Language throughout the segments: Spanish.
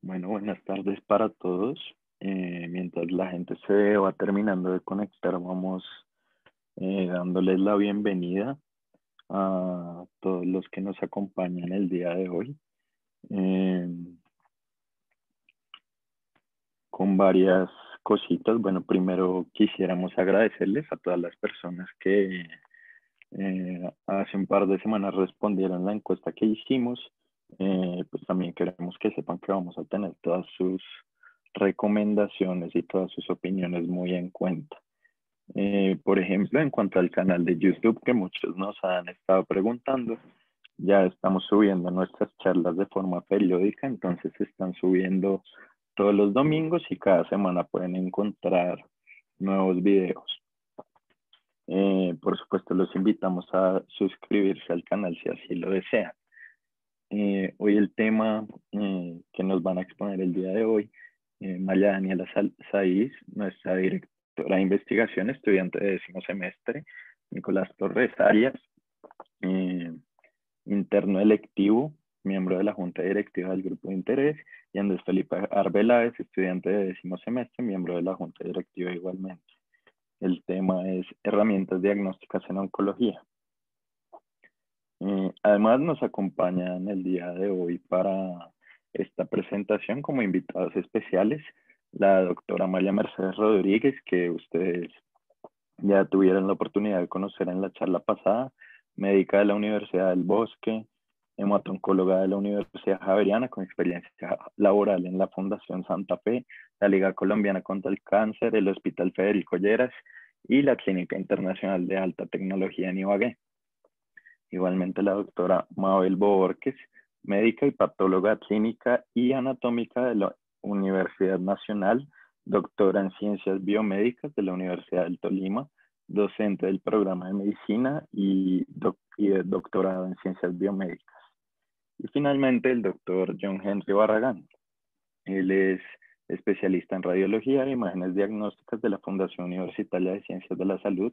Bueno, buenas tardes para todos. Mientras la gente se va terminando de conectar, vamos dándoles la bienvenida a todos los que nos acompañan el día de hoy, eh, con varias cositas. Bueno, primero quisiéramos agradecerles a todas las personas que hace un par de semanas respondieron la encuesta que hicimos. Pues también queremos que sepan que vamos a tener todas sus recomendaciones y todas sus opiniones muy en cuenta. Por ejemplo, en cuanto al canal de YouTube que muchos nos han estado preguntando, ya estamos subiendo nuestras charlas de forma periódica, entonces se están subiendo todos los domingos y cada semana pueden encontrar nuevos videos. Por supuesto, los invitamos a suscribirse al canal si así lo desean. Hoy el tema que nos van a exponer el día de hoy, María Daniela Saiz, nuestra directora de investigación, estudiante de 10º semestre, Nicolás Torres Arias, interno electivo, miembro de la Junta Directiva del Grupo de Interés, y Andrés Felipe Arbeláez, estudiante de 10º semestre, miembro de la Junta Directiva igualmente. El tema es herramientas diagnósticas en oncología. Además nos acompañan el día de hoy para esta presentación como invitados especiales la doctora María Mercedes Rodríguez, que ustedes ya tuvieron la oportunidad de conocer en la charla pasada, médica de la Universidad del Bosque, hemato-oncóloga de la Universidad Javeriana con experiencia laboral en la Fundación Santa Fe, la Liga Colombiana contra el Cáncer, el Hospital Federico Lleras y la Clínica Internacional de Alta Tecnología en Ibagué. Igualmente la doctora Mabel Borges, médica y patóloga clínica y anatómica de la Universidad Nacional, doctora en Ciencias Biomédicas de la Universidad del Tolima, docente del programa de medicina y doctorado en Ciencias Biomédicas. Y finalmente el doctor John Henry Barragán. Él es especialista en radiología e imágenes diagnósticas de la Fundación Universitaria de Ciencias de la Salud,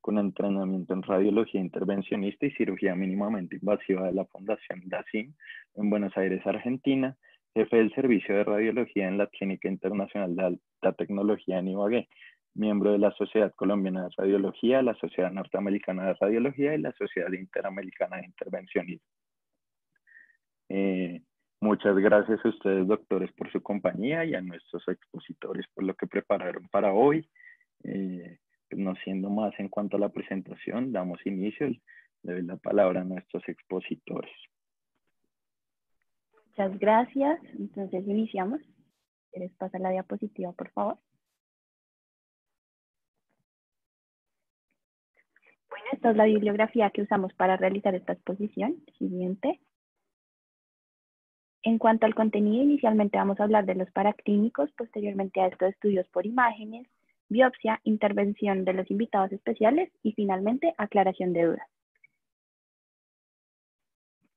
con entrenamiento en radiología intervencionista y cirugía mínimamente invasiva de la Fundación DACIN en Buenos Aires, Argentina, jefe del servicio de radiología en la Clínica Internacional de Alta Tecnología en Ibagué, miembro de la Sociedad Colombiana de Radiología, la Sociedad Norteamericana de Radiología y la Sociedad Interamericana de Intervencionismo. Muchas gracias a ustedes, doctores, por su compañía y a nuestros expositores por lo que prepararon para hoy. No siendo más en cuanto a la presentación, damos inicio. Le doy la palabra a nuestros expositores. Muchas gracias. Entonces iniciamos. ¿Quieres pasar la diapositiva, por favor? Bueno, esta es la bibliografía que usamos para realizar esta exposición. Siguiente. En cuanto al contenido, inicialmente vamos a hablar de los paraclínicos, posteriormente a estos estudios por imágenes, biopsia, intervención de los invitados especiales y finalmente aclaración de dudas.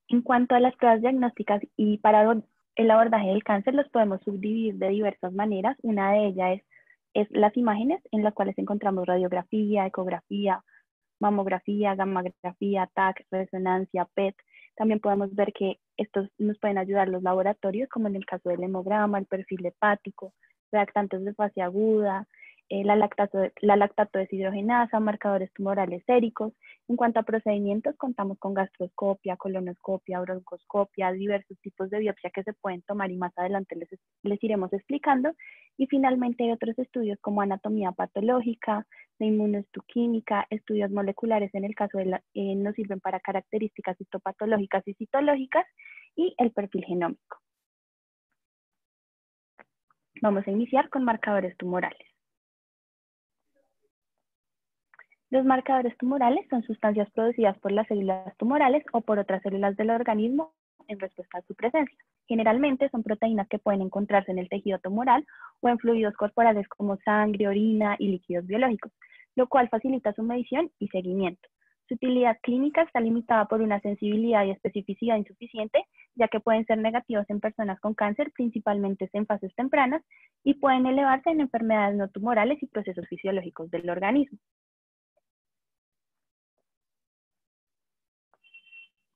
En cuanto a las pruebas diagnósticas y para el abordaje del cáncer, los podemos subdividir de diversas maneras. Una de ellas es las imágenes, en las cuales encontramos radiografía, ecografía, mamografía, gammagrafía, TAC, resonancia, PET. También podemos ver que estos nos pueden ayudar los laboratorios, como en el caso del hemograma, el perfil hepático, reactantes de fase aguda, la lactato deshidrogenasa, marcadores tumorales séricos. En cuanto a procedimientos, contamos con gastroscopia, colonoscopia, broncoscopia, diversos tipos de biopsia que se pueden tomar y más adelante les iremos explicando. Y finalmente hay otros estudios como anatomía patológica, de inmunohistoquímica, estudios moleculares en el caso de nos sirven para características histopatológicas y citológicas y el perfil genómico. Vamos a iniciar con marcadores tumorales. Los marcadores tumorales son sustancias producidas por las células tumorales o por otras células del organismo en respuesta a su presencia. Generalmente son proteínas que pueden encontrarse en el tejido tumoral o en fluidos corporales como sangre, orina y líquidos biológicos, lo cual facilita su medición y seguimiento. Su utilidad clínica está limitada por una sensibilidad y especificidad insuficiente, ya que pueden ser negativos en personas con cáncer, principalmente en fases tempranas, y pueden elevarse en enfermedades no tumorales y procesos fisiológicos del organismo.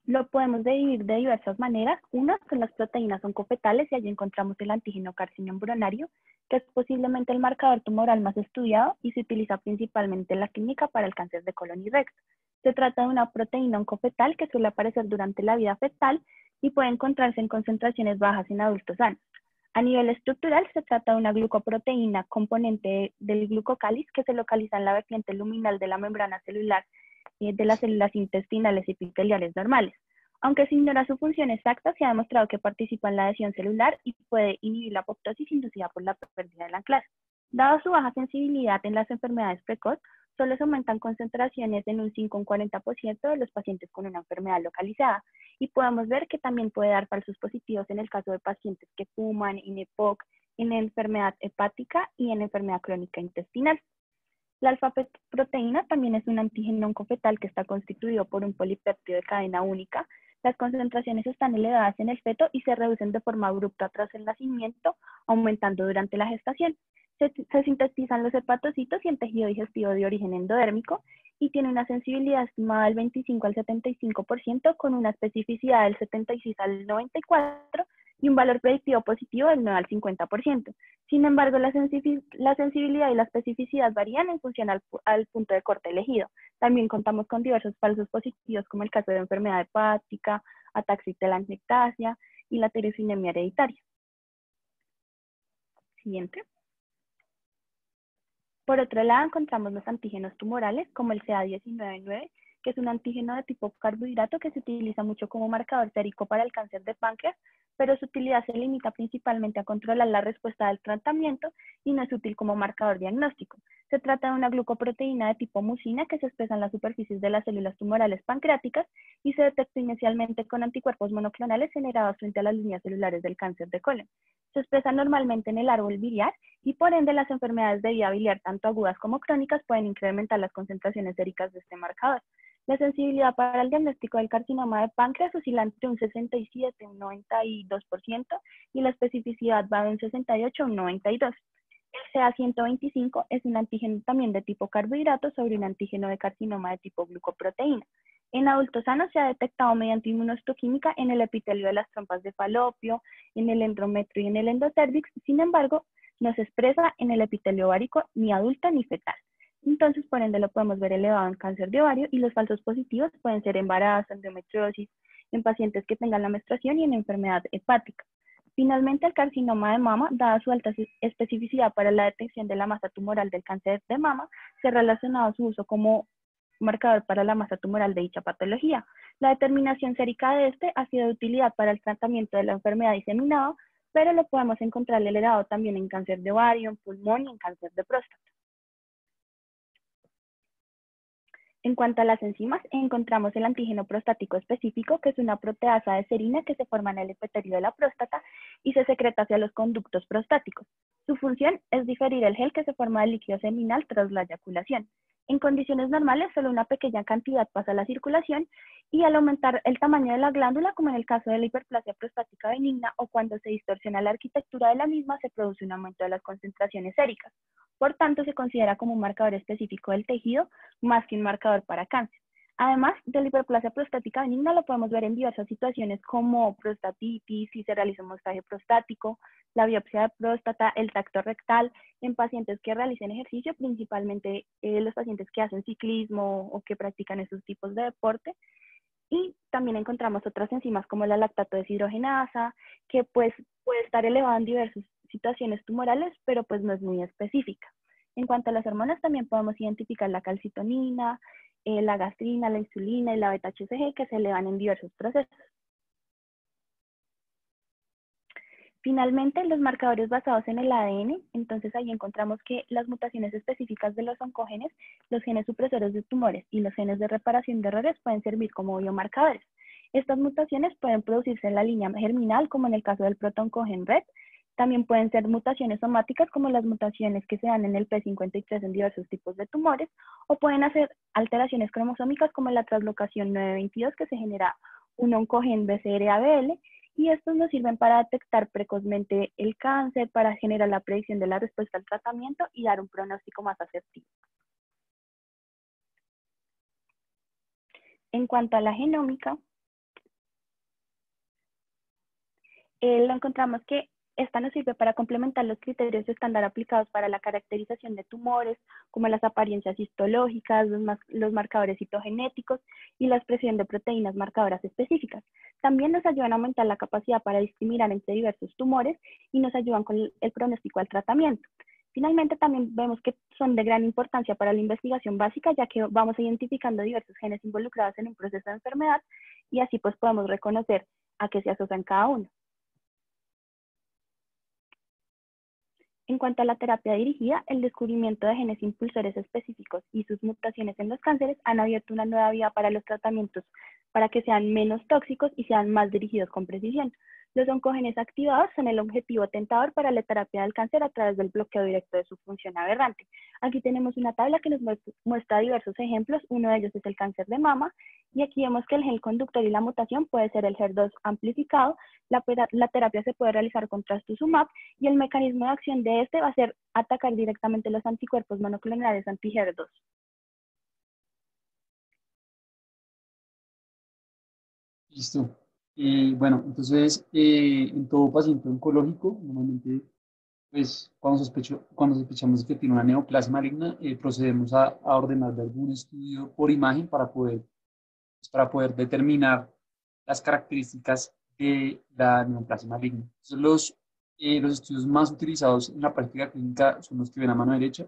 Lo podemos dividir de diversas maneras. Una son las proteínas oncofetales y allí encontramos el antígeno carcinoma embrionario, que es posiblemente el marcador tumoral más estudiado y se utiliza principalmente en la clínica para el cáncer de colon y recto. Se trata de una proteína oncofetal que suele aparecer durante la vida fetal y puede encontrarse en concentraciones bajas en adultos sanos. A nivel estructural, se trata de una glucoproteína componente del glucocáliz que se localiza en la vertiente luminal de la membrana celular de las células intestinales y epiteliales normales. Aunque se ignora su función exacta, se ha demostrado que participa en la adhesión celular y puede inhibir la apoptosis inducida por la pérdida del anclaje. Dada su baja sensibilidad en las enfermedades precoz, solo se aumentan concentraciones en un 5 o un 40% de los pacientes con una enfermedad localizada. Y podemos ver que también puede dar falsos positivos en el caso de pacientes que fuman, en EPOC, en enfermedad hepática y en enfermedad crónica intestinal. La alfa-proteína también es un antígeno oncofetal que está constituido por un polipéptido de cadena única. Las concentraciones están elevadas en el feto y se reducen de forma abrupta tras el nacimiento, aumentando durante la gestación. Se sintetizan los hepatocitos y el tejido digestivo de origen endodérmico y tiene una sensibilidad estimada del 25 al 75% con una especificidad del 76 al 94% y un valor predictivo positivo del 9 al 50%. Sin embargo, la sensibilidad y la especificidad varían en función al punto de corte elegido. También contamos con diversos falsos positivos, como el caso de enfermedad hepática, ataxia telangiectasia y la tirosinemia hereditaria. Siguiente. Por otro lado, encontramos los antígenos tumorales, como el CA19-9, que es un antígeno de tipo carbohidrato que se utiliza mucho como marcador sérico para el cáncer de páncreas, pero su utilidad se limita principalmente a controlar la respuesta del tratamiento y no es útil como marcador diagnóstico. Se trata de una glucoproteína de tipo mucina que se expresa en las superficies de las células tumorales pancreáticas y se detecta inicialmente con anticuerpos monoclonales generados frente a las líneas celulares del cáncer de colon. Se expresa normalmente en el árbol biliar y por ende las enfermedades de vía biliar, tanto agudas como crónicas, pueden incrementar las concentraciones séricas de este marcador. La sensibilidad para el diagnóstico del carcinoma de páncreas oscila entre un 67 y un 92% y la especificidad va de un 68 a un 92%. El CA125 es un antígeno también de tipo carbohidrato sobre un antígeno de carcinoma de tipo glucoproteína. En adultos sanos se ha detectado mediante inmunohistoquímica en el epitelio de las trompas de falopio, en el endometrio y en el endocérvix. Sin embargo, no se expresa en el epitelio ovárico ni adulto ni fetal. Entonces, por ende, lo podemos ver elevado en cáncer de ovario y los falsos positivos pueden ser embarazo, endometriosis, en pacientes que tengan la menstruación y en enfermedad hepática. Finalmente, el carcinoma de mama, dada su alta especificidad para la detección de la masa tumoral del cáncer de mama, se ha relacionado su uso como marcador para la masa tumoral de dicha patología. La determinación sérica de este ha sido de utilidad para el tratamiento de la enfermedad diseminada, pero lo podemos encontrar elevado también en cáncer de ovario, en pulmón y en cáncer de próstata. En cuanto a las enzimas, encontramos el antígeno prostático específico, que es una proteasa de serina que se forma en el epitelio de la próstata y se secreta hacia los conductos prostáticos. Su función es diferir el gel que se forma del líquido seminal tras la eyaculación. En condiciones normales, solo una pequeña cantidad pasa a la circulación y al aumentar el tamaño de la glándula, como en el caso de la hiperplasia prostática benigna o cuando se distorsiona la arquitectura de la misma, se produce un aumento de las concentraciones séricas. Por tanto, se considera como un marcador específico del tejido más que un marcador para cáncer. Además de la hiperplasia prostática benigna, lo podemos ver en diversas situaciones como prostatitis, si se realiza un mostaje prostático, la biopsia de próstata, el tacto rectal, en pacientes que realicen ejercicio, principalmente los pacientes que hacen ciclismo o que practican esos tipos de deporte. Y también encontramos otras enzimas como la lactato deshidrogenasa, que pues puede estar elevada en diversas situaciones tumorales, pero pues no es muy específica. En cuanto a las hormonas, también podemos identificar la calcitonina, la gastrina, la insulina y la beta-HCG que se elevan en diversos procesos. Finalmente, los marcadores basados en el ADN, entonces ahí encontramos que las mutaciones específicas de los oncogenes, los genes supresores de tumores y los genes de reparación de errores pueden servir como biomarcadores. Estas mutaciones pueden producirse en la línea germinal, como en el caso del protooncogen RET. También pueden ser mutaciones somáticas, como las mutaciones que se dan en el P53 en diversos tipos de tumores, o pueden hacer alteraciones cromosómicas, como la translocación 922, que se genera un oncogen BCR-ABL, y estos nos sirven para detectar precozmente el cáncer, para generar la predicción de la respuesta al tratamiento y dar un pronóstico más asertivo. En cuanto a la genómica, Lo encontramos que esta nos sirve para complementar los criterios estándar aplicados para la caracterización de tumores, como las apariencias histológicas, los marcadores citogenéticos y la expresión de proteínas marcadoras específicas. También nos ayudan a aumentar la capacidad para discriminar entre diversos tumores y nos ayudan con el pronóstico al tratamiento. Finalmente, también vemos que son de gran importancia para la investigación básica, ya que vamos identificando diversos genes involucrados en un proceso de enfermedad y así pues podemos reconocer a qué se asocian cada uno. En cuanto a la terapia dirigida, el descubrimiento de genes impulsores específicos y sus mutaciones en los cánceres han abierto una nueva vía para los tratamientos, para que sean menos tóxicos y sean más dirigidos con precisión. Los oncogenes activados son el objetivo tentador para la terapia del cáncer a través del bloqueo directo de su función aberrante. Aquí tenemos una tabla que nos muestra diversos ejemplos, uno de ellos es el cáncer de mama, y aquí vemos que el gen conductor y la mutación puede ser el HER2 amplificado, la terapia se puede realizar con trastuzumab, y el mecanismo de acción de este va a ser atacar directamente los anticuerpos monoclonales anti-HER2. Listo. Bueno, entonces, en todo paciente oncológico, normalmente, pues, cuando sospechamos que tiene una neoplasia maligna, procedemos a ordenarle algún estudio por imagen para poder determinar las características de la neoplasia maligna. Entonces, los estudios más utilizados en la práctica clínica son los que ven a mano derecha,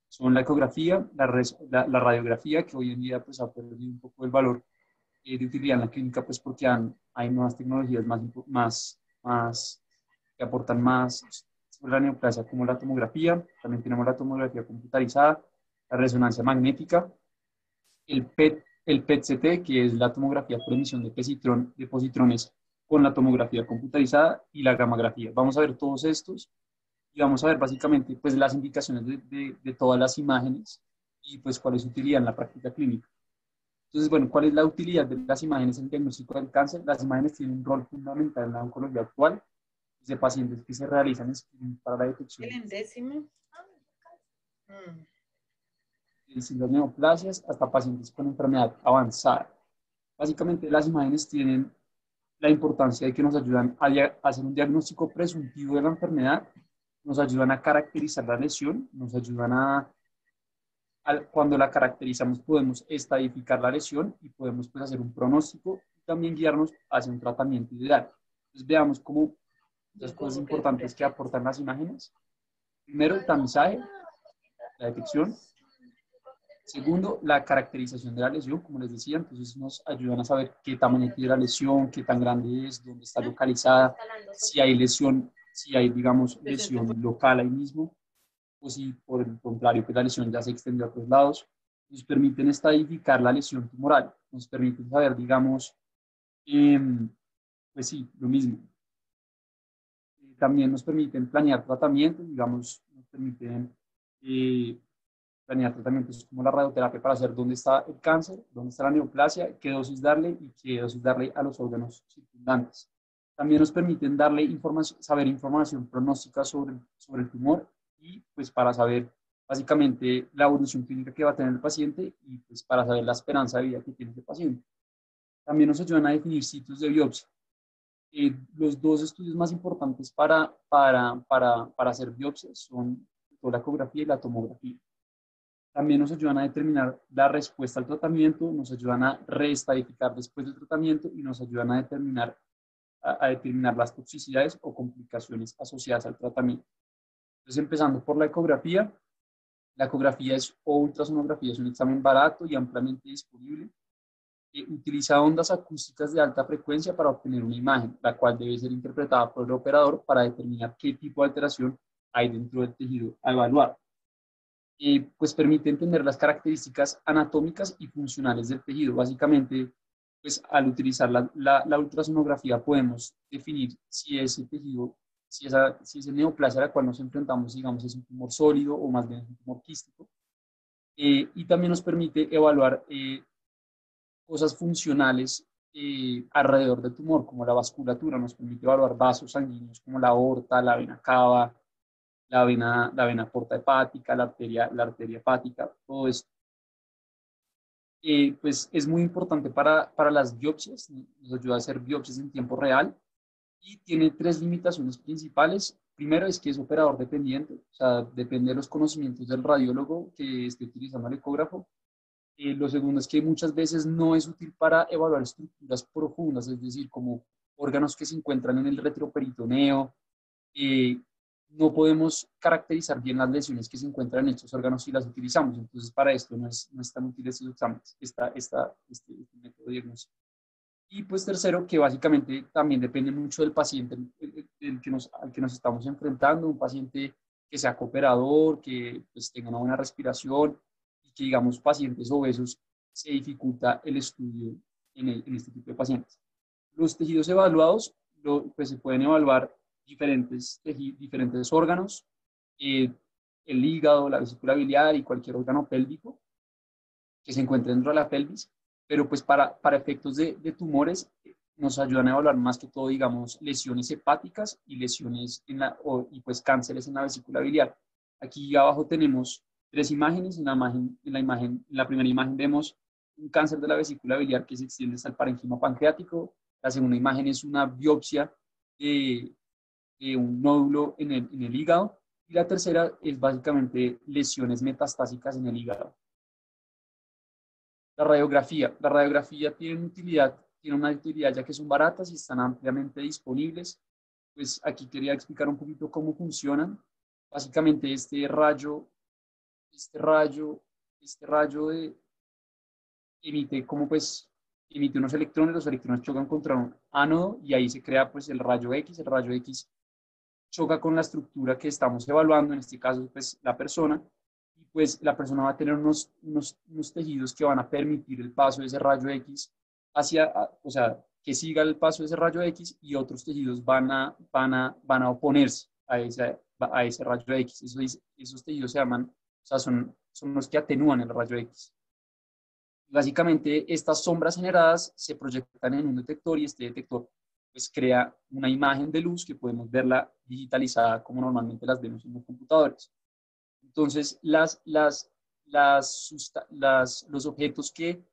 son la ecografía, la radiografía, que hoy en día pues, ha perdido un poco el valor de utilidad en la clínica, pues porque hay nuevas tecnologías que aportan más sobre la neoplasia, como la tomografía. También tenemos la tomografía computarizada, la resonancia magnética, el PET-CT, que es la tomografía por emisión de positrones con la tomografía computarizada, y la gammagrafía. Vamos a ver todos estos y vamos a ver básicamente pues, las indicaciones de todas las imágenes y pues cuál es su utilidad en la práctica clínica. Entonces, bueno, ¿cuál es la utilidad de las imágenes en el diagnóstico del cáncer? Las imágenes tienen un rol fundamental en la oncología actual, desde pacientes que se realizan screening para la detección de distintas neoplasias hasta pacientes con enfermedad avanzada. Básicamente, las imágenes tienen la importancia de que nos ayudan a hacer un diagnóstico presuntivo de la enfermedad, nos ayudan a caracterizar la lesión, nos ayudan cuando la caracterizamos podemos estadificar la lesión y podemos pues, hacer un pronóstico y también guiarnos hacia un tratamiento ideal. Entonces veamos cómo las cosas importantes que aportan las imágenes. Primero, el tamizaje, la detección. Segundo, la caracterización de la lesión, como les decía, entonces nos ayudan a saber qué tamaño tiene la lesión, qué tan grande es, dónde está localizada, si hay lesión, si hay, digamos, lesión local ahí mismo, o si por el contrario, pues la lesión ya se extendió a otros lados. Nos permiten estadificar la lesión tumoral, nos permiten saber, digamos, pues sí, lo mismo. También nos permiten planear tratamientos, digamos, nos permiten planear tratamientos como la radioterapia para saber dónde está el cáncer, dónde está la neoplasia, qué dosis darle y qué dosis darle a los órganos circundantes. También nos permiten darle saber información pronóstica sobre el tumor y pues para saber básicamente la evolución clínica que va a tener el paciente y pues para saber la esperanza de vida que tiene ese paciente. También nos ayudan a definir sitios de biopsia. Los dos estudios más importantes para hacer biopsias son la ecografía y la tomografía. También nos ayudan a determinar la respuesta al tratamiento, nos ayudan a reestadificar después del tratamiento y nos ayudan a determinar las toxicidades o complicaciones asociadas al tratamiento. Entonces, empezando por la ecografía o ultrasonografía es un examen barato y ampliamente disponible. Utiliza ondas acústicas de alta frecuencia para obtener una imagen, la cual debe ser interpretada por el operador para determinar qué tipo de alteración hay dentro del tejido a evaluar. Pues permite entender las características anatómicas y funcionales del tejido. Básicamente, pues al utilizar la ultrasonografía podemos definir si ese tejido, si ese neoplasia a la cual nos enfrentamos, digamos, es un tumor sólido o más bien es un tumor quístico. Y también nos permite evaluar cosas funcionales alrededor del tumor, como la vasculatura, nos permite evaluar vasos sanguíneos como la aorta, la vena cava, la vena porta hepática, la arteria hepática, todo esto. Pues es muy importante para las biopsias, nos ayuda a hacer biopsias en tiempo real y tiene tres limitaciones principales. Primero es que es operador dependiente, o sea, depende de los conocimientos del radiólogo que esté utilizando el ecógrafo. Lo segundo es que muchas veces no es útil para evaluar estructuras profundas, es decir, como órganos que se encuentran en el retroperitoneo. eh, no podemos caracterizar bien las lesiones que se encuentran en estos órganos si las utilizamos. Entonces, para esto no es tan útil estos exámenes, este método diagnóstico. Y pues tercero, que básicamente también depende mucho del paciente al que nos estamos enfrentando, un paciente que sea cooperador, que pues tenga una buena respiración y que digamos pacientes obesos se dificulta el estudio en este tipo de pacientes. Los tejidos evaluados pues se pueden evaluar diferentes órganos, eh, el hígado, la vesícula biliar y cualquier órgano pélvico que se encuentre dentro de la pelvis, pero pues para efectos de tumores nos ayudan a evaluar más que todo, digamos, lesiones hepáticas y lesiones y pues cánceres en la vesícula biliar. Aquí abajo tenemos tres imágenes. En la primera imagen vemos un cáncer de la vesícula biliar que se extiende hasta el parénquima pancreático. La segunda imagen es una biopsia de un nódulo en el hígado. Y la tercera es básicamente lesiones metastásicas en el hígado. La radiografía tiene una utilidad ya que son baratas y están ampliamente disponibles. Pues aquí quería explicar un poquito cómo funcionan. Básicamente este rayo, este rayo emite emite unos electrones, los electrones chocan contra un ánodo y ahí se crea pues el rayo X. El rayo X choca con la estructura que estamos evaluando, en este caso pues la persona, y pues la persona va a tener unos tejidos que van a permitir el paso de ese rayo X o sea, que siga el paso de ese rayo X, y otros tejidos van a oponerse a ese rayo X. Esos tejidos se llaman, o sea, son los que atenúan el rayo X. Básicamente, estas sombras generadas se proyectan en un detector y este detector pues crea una imagen de luz que podemos verla digitalizada como normalmente las vemos en los computadores. Entonces, los objetos que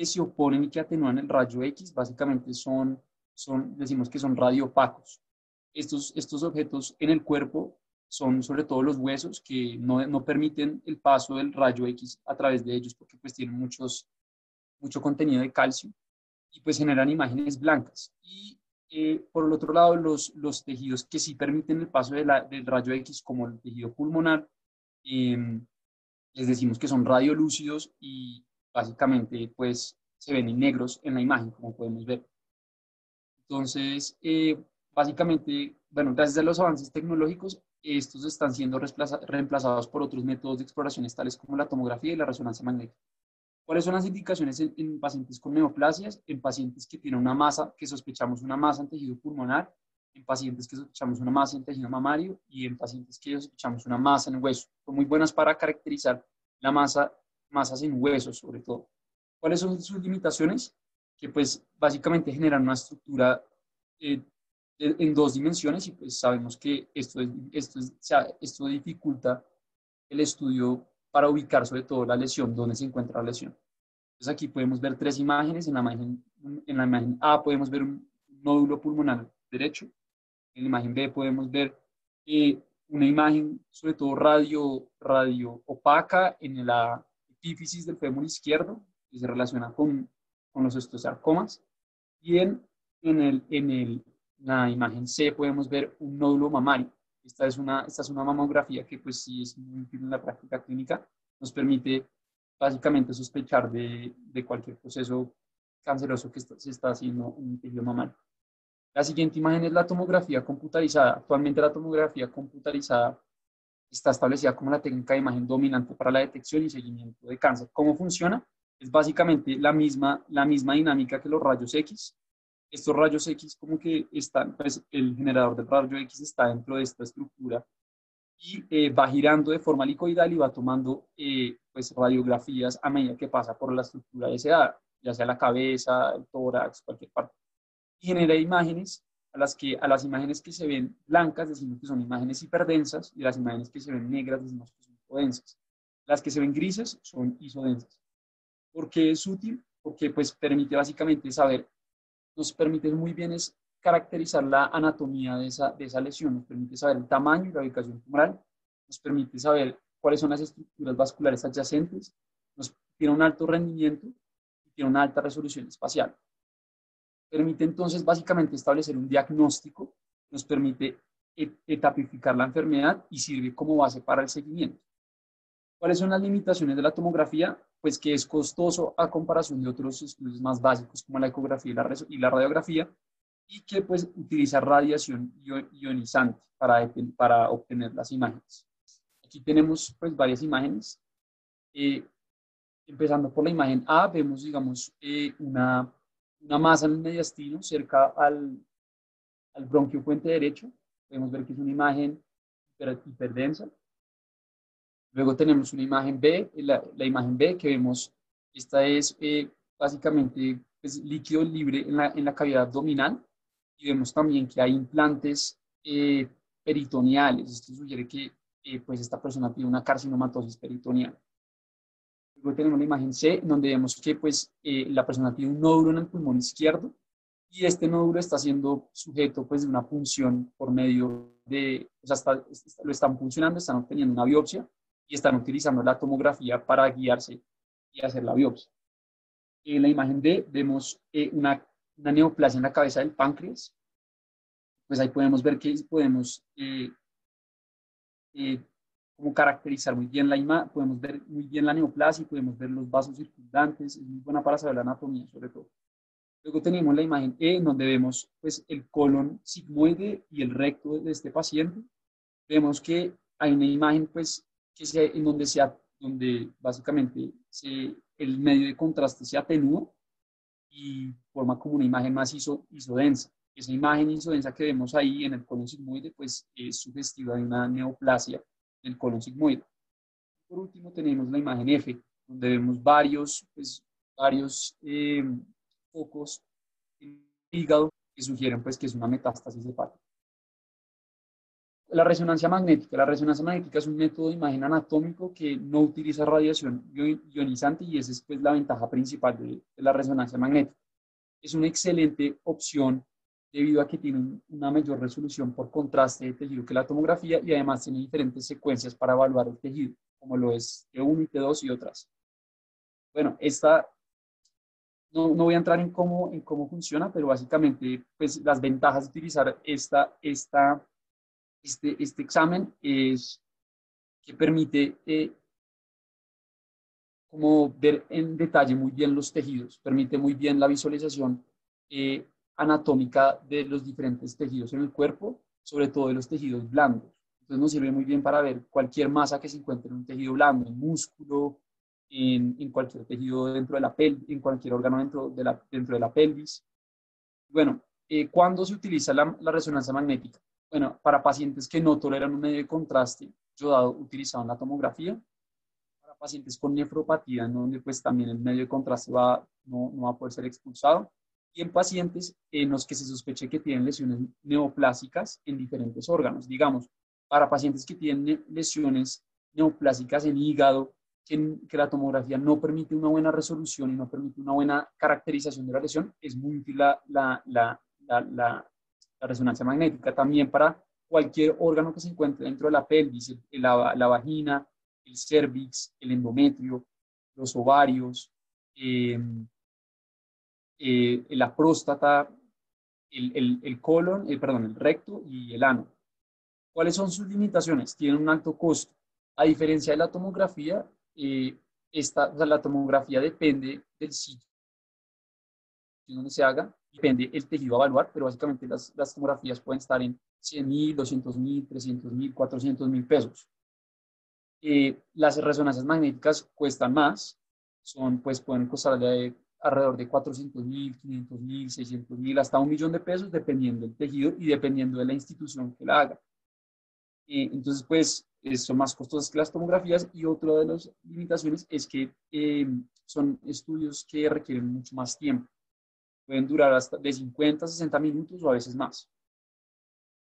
se oponen y que atenúan el rayo X básicamente decimos que son radiopacos. Estos objetos en el cuerpo son sobre todo los huesos que no permiten el paso del rayo X a través de ellos porque pues tienen mucho contenido de calcio y pues generan imágenes blancas. Y por el otro lado, los tejidos que sí permiten el paso del rayo X, como el tejido pulmonar, les decimos que son radiolúcidos y básicamente pues se ven en negros en la imagen, como podemos ver. Entonces, básicamente, bueno, gracias a los avances tecnológicos, estos están siendo reemplazados por otros métodos de exploraciones tales como la tomografía y la resonancia magnética. ¿Cuáles son las indicaciones en pacientes con neoplasias? En pacientes que tienen una masa, que sospechamos una masa en tejido pulmonar, en pacientes que sospechamos una masa en tejido mamario y en pacientes que sospechamos una masa en hueso. Son muy buenas para caracterizar masas en huesos, sobre todo. ¿Cuáles son sus limitaciones? Que pues básicamente generan una estructura en dos dimensiones y pues sabemos que esto dificulta el estudio para ubicar sobre todo la lesión, dónde se encuentra la lesión. Entonces aquí podemos ver tres imágenes. En la imagen A podemos ver un nódulo pulmonar derecho. En la imagen B podemos ver una imagen sobre todo radio opaca en la epífisis del fémur izquierdo, que se relaciona con los osteosarcomas. Y la imagen C podemos ver un nódulo mamario. Esta es una mamografía que pues sí es muy útil en la práctica clínica. Nos permite básicamente sospechar de cualquier proceso canceroso que se está haciendo en el tejido mamario. La siguiente imagen es la tomografía computarizada. Actualmente la tomografía computarizada está establecida como la técnica de imagen dominante para la detección y seguimiento de cáncer. ¿Cómo funciona? Es básicamente la misma dinámica que los rayos X. Estos rayos X como que están, pues el generador del rayo X está dentro de esta estructura y va girando de forma helicoidal y va tomando pues radiografías a medida que pasa por la estructura deseada, ya sea la cabeza, el tórax, cualquier parte. Y genera imágenes a las imágenes que se ven blancas decimos que son imágenes hiperdensas y las imágenes que se ven negras decimos que son hipodensas. Las que se ven grises son isodensas. ¿Por qué es útil? Porque pues permite básicamente saber, nos permite muy bien es caracterizar la anatomía de esa lesión, nos permite saber el tamaño y la ubicación tumoral, nos permite saber cuáles son las estructuras vasculares adyacentes, tiene un alto rendimiento y tiene una alta resolución espacial. Permite entonces básicamente establecer un diagnóstico, nos permite etapificar la enfermedad y sirve como base para el seguimiento. ¿Cuáles son las limitaciones de la tomografía? Pues que es costoso a comparación de otros estudios más básicos como la ecografía y la radiografía, y que pues utiliza radiación ionizante para obtener las imágenes. Aquí tenemos pues varias imágenes. Empezando por la imagen A, vemos digamos una masa en el mediastino cerca al bronquio puente derecho. Podemos ver que es una imagen hiperdensa. Luego tenemos una imagen B, la imagen B que vemos, esta es básicamente pues, líquido libre en la cavidad abdominal, y vemos también que hay implantes peritoneales. Esto sugiere que pues esta persona tiene una carcinomatosis peritoneal. Luego tenemos la imagen C, donde vemos que pues, la persona tiene un nódulo en el pulmón izquierdo, y este nódulo está siendo sujeto pues, de una punción por medio de, o sea, lo están puncionando, están obteniendo una biopsia, y están utilizando la tomografía para guiarse y hacer la biopsia. En la imagen D vemos una neoplasia en la cabeza del páncreas. Pues ahí podemos ver que podemos como caracterizar muy bien la imagen, podemos ver muy bien la neoplasia y podemos ver los vasos circundantes. Es muy buena para saber la anatomía sobre todo. Luego tenemos la imagen E, en donde vemos pues, el colon sigmoide y el recto de este paciente. Vemos que hay una imagen pues, en donde básicamente el medio de contraste se atenúa y forma como una imagen más isodensa. Esa imagen isodensa que vemos ahí en el colon sigmoide pues, es sugestiva de una neoplasia del colon sigmoide. Por último tenemos la imagen F, donde vemos varios focos en el hígado que sugieren pues, que es una metástasis hepática. La resonancia magnética. La resonancia magnética es un método de imagen anatómico que no utiliza radiación ionizante, y esa es pues, la ventaja principal de la resonancia magnética. Es una excelente opción debido a que tiene una mayor resolución por contraste de tejido que la tomografía, y además tiene diferentes secuencias para evaluar el tejido, como lo es T1 y T2 y otras. Bueno, no voy a entrar en cómo funciona, pero básicamente pues, las ventajas de utilizar este examen es que permite como ver en detalle muy bien los tejidos, permite muy bien la visualización anatómica de los diferentes tejidos en el cuerpo, sobre todo de los tejidos blandos. Entonces nos sirve muy bien para ver cualquier masa que se encuentre en un tejido blando, en músculo, en cualquier tejido dentro de la pelvis, en cualquier órgano dentro de la pelvis. Bueno, ¿cuándo se utiliza la resonancia magnética? Bueno, para pacientes que no toleran un medio de contraste yodado utilizado en la tomografía, para pacientes con nefropatía, en donde pues también el medio de contraste no va a poder ser expulsado, y en pacientes en los que se sospeche que tienen lesiones neoplásicas en diferentes órganos. Digamos, para pacientes que tienen lesiones neoplásicas en hígado, que la tomografía no permite una buena resolución y no permite una buena caracterización de la lesión, es muy útil la resonancia magnética. También para cualquier órgano que se encuentre dentro de la pelvis, la vagina, el cérvix, el endometrio, los ovarios, la próstata, el colon, el recto y el ano. ¿Cuáles son sus limitaciones? Tienen un alto costo. A diferencia de la tomografía, la tomografía depende del sitio donde se haga, depende el tejido a evaluar, pero básicamente las tomografías pueden estar en 100.000, 200.000, 300.000, 400.000 pesos. Las resonancias magnéticas cuestan más, pueden costar alrededor de 400.000, 500.000, 600.000, hasta 1.000.000 de pesos, dependiendo del tejido y dependiendo de la institución que la haga. Entonces, pues, son más costosas que las tomografías, y otra de las limitaciones es que son estudios que requieren mucho más tiempo. Pueden durar hasta de 50 a 60 minutos o a veces más.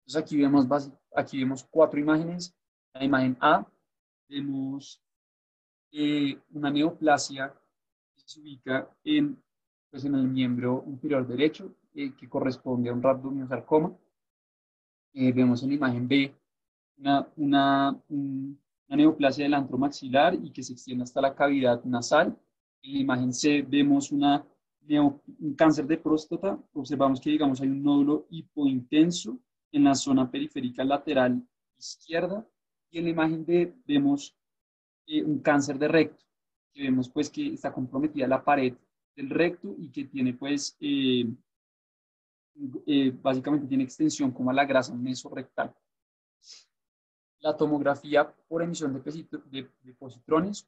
Entonces, aquí vemos 4 imágenes. La imagen A, vemos una neoplasia que se ubica pues, en el miembro inferior derecho. que corresponde a un rhabdomyosarcoma. Vemos en la imagen B una neoplasia del antro maxilar y que se extiende hasta la cavidad nasal. En la imagen C vemos un cáncer de próstata. Observamos que, digamos, hay un nódulo hipointenso en la zona periférica lateral izquierda. Y en la imagen D vemos un cáncer de recto, que vemos pues que está comprometida la pared del recto y que tiene pues básicamente tiene extensión como a la grasa mesorrectal. La tomografía por emisión de positrones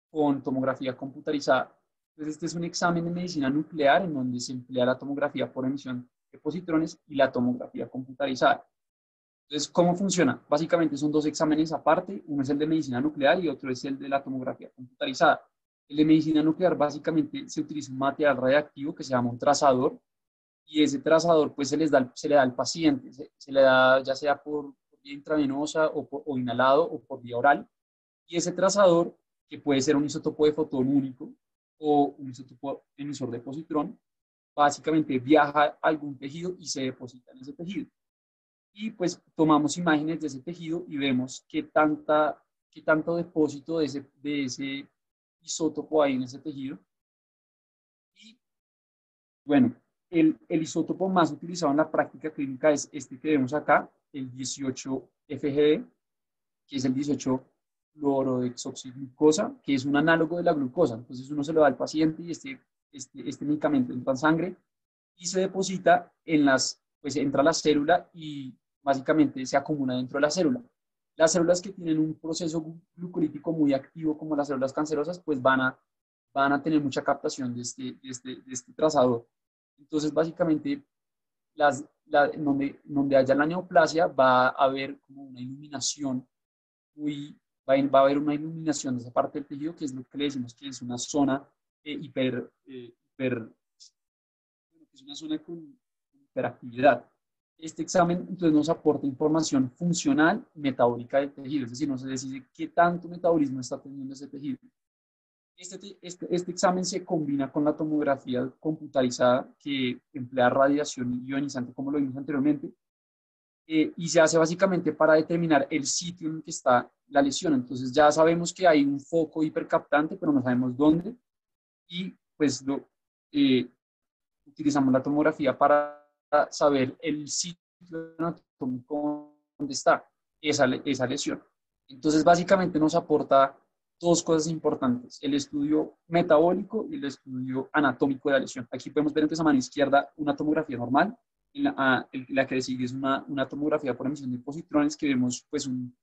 con tomografía computarizada. Entonces, este es un examen de medicina nuclear en donde se emplea la tomografía por emisión de positrones y la tomografía computarizada. Entonces, ¿cómo funciona? Básicamente son dos exámenes aparte, uno es el de medicina nuclear y otro es el de la tomografía computarizada. El de medicina nuclear básicamente se utiliza un material radiactivo que se llama un trazador y ese trazador pues se le da al paciente, se le da ya sea por vía intravenosa o inhalado o por vía oral, y ese trazador, que puede ser un isótopo de fotón único o un isótopo emisor de positrón, básicamente viaja a algún tejido y se deposita en ese tejido. Y pues tomamos imágenes de ese tejido y vemos qué tanto depósito de ese isótopo hay en ese tejido. Y bueno, el isótopo más utilizado en la práctica clínica es este que vemos acá, el 18-FGD, que es el 18-fluorodeoxiglucosa, que es un análogo de la glucosa. Entonces uno se lo da al paciente y este medicamento entra en sangre y se deposita pues entra a la célula y básicamente se acumula dentro de la célula. Las células que tienen un proceso glucolítico muy activo, como las células cancerosas, pues van a tener mucha captación de este trazador. Entonces, básicamente, donde haya la neoplasia va a haber como una iluminación va a haber una iluminación de esa parte del tejido, que es lo que le decimos que es una zona es una zona con hiperactividad. Este examen entonces nos aporta información funcional y metabólica del tejido, es decir, nos dice qué tanto metabolismo está teniendo ese tejido. Este examen se combina con la tomografía computarizada que emplea radiación ionizante, como lo vimos anteriormente, y se hace básicamente para determinar el sitio en el que está la lesión. Entonces ya sabemos que hay un foco hipercaptante, pero no sabemos dónde, y pues utilizamos la tomografía para saber el sitio anatómico donde está esa lesión. Entonces básicamente nos aporta dos cosas importantes, el estudio metabólico y el estudio anatómico de la lesión. Aquí podemos ver entonces a mano izquierda una tomografía normal, la que sigue es una tomografía por emisión de positrones, que vemos pues un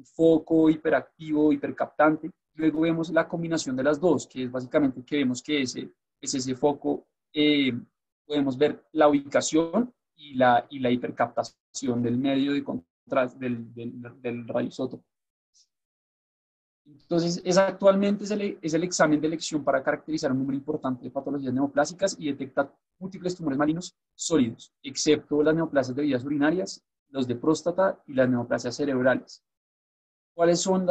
foco hiperactivo, hipercaptante. Luego vemos la combinación de las dos, que es básicamente que vemos que ese foco, podemos ver la ubicación y la hipercaptación del medio de contraste del radioisótopo. Entonces, actualmente es el examen de elección para caracterizar un número importante de patologías neoplásicas y detecta múltiples tumores malignos sólidos, excepto las neoplasias de vías urinarias, los de próstata y las neoplasias cerebrales. ¿Cuáles son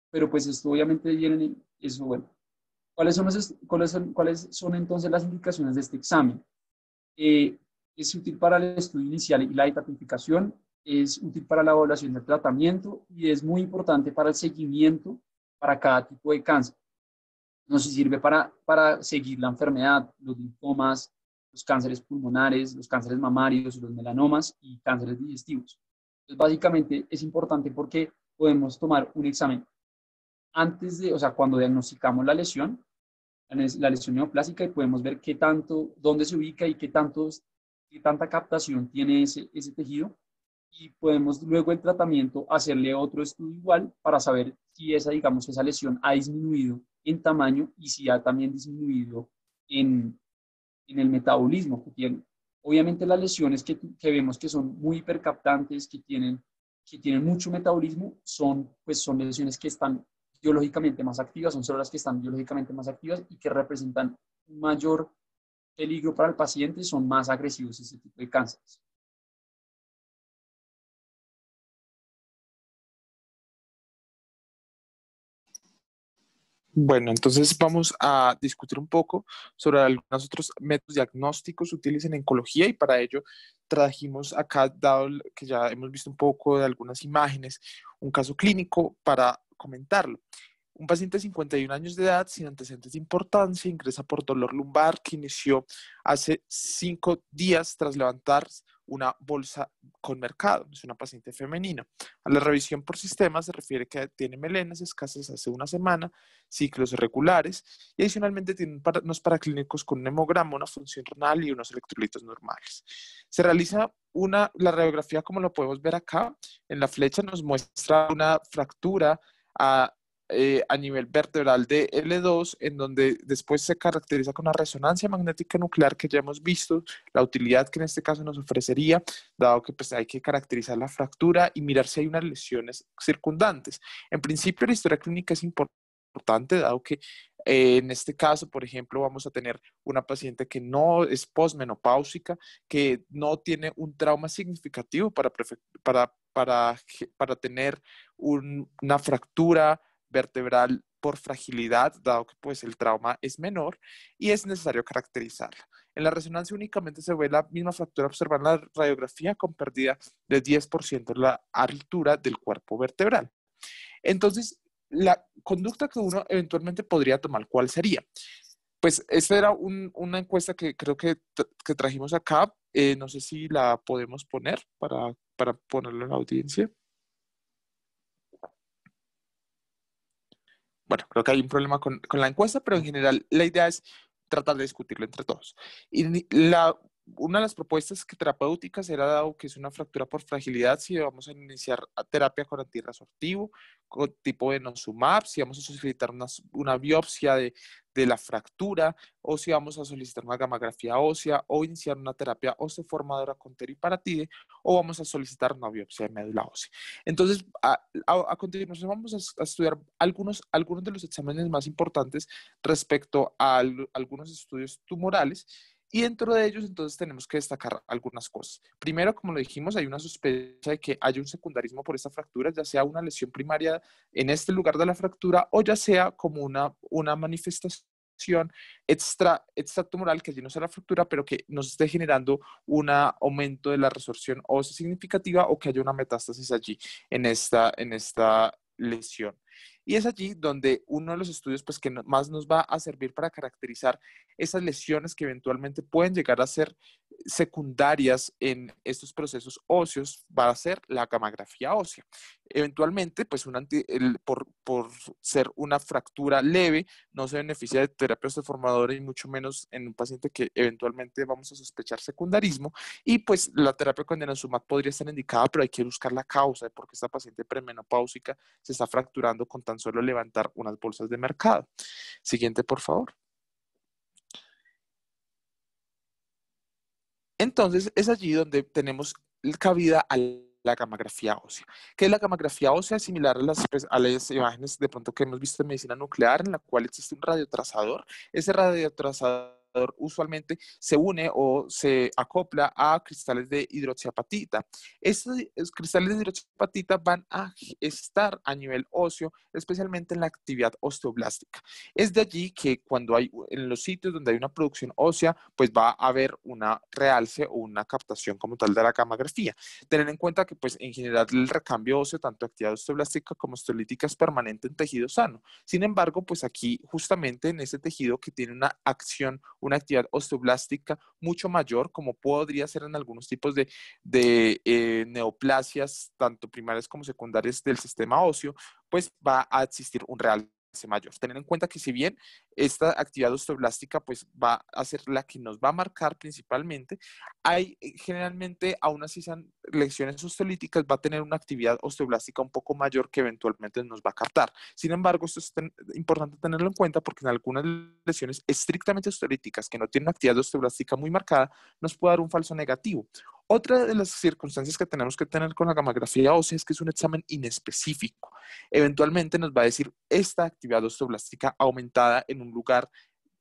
pero pues esto obviamente viene, eso bueno. ¿Cuáles son entonces las indicaciones de este examen? Es útil para el estudio inicial y la estratificación, es útil para la evaluación del tratamiento y es muy importante para el seguimiento para cada tipo de cáncer. Nos sirve para seguir la enfermedad, los linfomas, los cánceres pulmonares, los cánceres mamarios, los melanomas y cánceres digestivos. Entonces, básicamente es importante porque podemos tomar un examen o sea, cuando diagnosticamos la lesión neoplásica, y podemos ver dónde se ubica y qué tanta captación tiene ese tejido, y podemos luego el tratamiento hacerle otro estudio igual para saber si esa lesión ha disminuido en tamaño y si ha también disminuido en el metabolismo que tiene. Obviamente las lesiones que vemos que son muy hipercaptantes, que tienen mucho metabolismo, son lesiones que están biológicamente más activas, son células que están biológicamente más activas y que representan un mayor peligro para el paciente, son más agresivos ese tipo de cánceres. Bueno, entonces vamos a discutir un poco sobre algunos otros métodos diagnósticos útiles en oncología y para ello trajimos acá, dado que ya hemos visto un poco de algunas imágenes, un caso clínico para comentarlo. Un paciente de 51 años de edad sin antecedentes de importancia ingresa por dolor lumbar que inició hace 5 días tras levantar una bolsa con mercado. Es una paciente femenina. A la revisión por sistema se refiere que tiene melenas escasas hace una semana, ciclos irregulares y adicionalmente tiene unos paraclínicos con un hemograma, una función renal y unos electrolitos normales. Se realiza la radiografía como lo podemos ver acá. En la flecha nos muestra una fractura a nivel vertebral de L2, en donde después se caracteriza con una resonancia magnética nuclear que ya hemos visto, la utilidad que en este caso nos ofrecería, dado que pues, hay que caracterizar la fractura y mirar si hay unas lesiones circundantes. En principio, la historia clínica es importante, dado que en este caso, por ejemplo, vamos a tener una paciente que no es posmenopáusica, que no tiene un trauma significativo para tener una fractura vertebral por fragilidad, dado que pues el trauma es menor y es necesario caracterizarla. En la resonancia únicamente se ve la misma fractura observada en la radiografía con pérdida de 10% de la altura del cuerpo vertebral. Entonces, la conducta que uno eventualmente podría tomar, ¿cuál sería? Pues esta era una encuesta que creo que trajimos acá. No sé si la podemos poner para ponerlo en la audiencia. Bueno, creo que hay un problema con la encuesta, pero en general la idea es tratar de discutirlo entre todos. Y una de las propuestas terapéuticas era, dado que es una fractura por fragilidad, si vamos a iniciar terapia con antirresortivo, con tipo de denosumab, si vamos a solicitar una biopsia de la fractura, o si vamos a solicitar una gammagrafía ósea, o iniciar una terapia osteoformadora con teriparatide, o vamos a solicitar una biopsia de médula ósea. Entonces, a continuación vamos a estudiar algunos de los exámenes más importantes respecto a algunos estudios tumorales. Y dentro de ellos, entonces, tenemos que destacar algunas cosas. Primero, como lo dijimos, hay una sospecha de que haya un secundarismo por esta fractura, ya sea una lesión primaria en este lugar de la fractura o ya sea como una manifestación extratumoral que allí no sea la fractura, pero que nos esté generando un aumento de la resorción ósea significativa o que haya una metástasis allí en esta lesión. Y es allí donde uno de los estudios pues, que más nos va a servir para caracterizar esas lesiones que eventualmente pueden llegar a ser secundarias en estos procesos óseos va a ser la gammagrafía ósea. Eventualmente, pues por ser una fractura leve, no se beneficia de terapia osteoformadora y mucho menos en un paciente que eventualmente vamos a sospechar secundarismo. Y pues la terapia con denosumab podría estar indicada, pero hay que buscar la causa de por qué esta paciente premenopáusica se está fracturando con tan solo levantar unas bolsas de mercado. Siguiente, por favor. Entonces, es allí donde tenemos cabida a la gammagrafía ósea. ¿Qué es la gammagrafía ósea? Similar a las imágenes de pronto que hemos visto en medicina nuclear, en la cual existe un radiotrazador. Ese radiotrazador usualmente se une o se acopla a cristales de hidroxiapatita. Estos cristales de hidroxiapatita van a estar a nivel óseo, especialmente en la actividad osteoblástica. Es de allí que cuando hay en los sitios donde hay una producción ósea, pues va a haber una realce o una captación como tal de la gammagrafía. Tener en cuenta que pues en general el recambio óseo, tanto actividad osteoblástica como osteolítica, es permanente en tejido sano. Sin embargo, pues aquí justamente en ese tejido que tiene una acción, una actividad osteoblástica mucho mayor, como podría ser en algunos tipos de neoplasias, tanto primarias como secundarias del sistema óseo, pues va a existir un realce mayor. Tener en cuenta que si bien esta actividad osteoblástica pues va a ser la que nos va a marcar principalmente, hay generalmente, aún así sean lesiones osteolíticas, va a tener una actividad osteoblástica un poco mayor que eventualmente nos va a captar. Sin embargo, esto es importante tenerlo en cuenta porque en algunas lesiones estrictamente osteolíticas que no tienen una actividad osteoblástica muy marcada, nos puede dar un falso negativo. Otra de las circunstancias que tenemos que tener con la gammagrafía ósea es que es un examen inespecífico. Eventualmente nos va a decir esta actividad osteoblástica aumentada en un lugar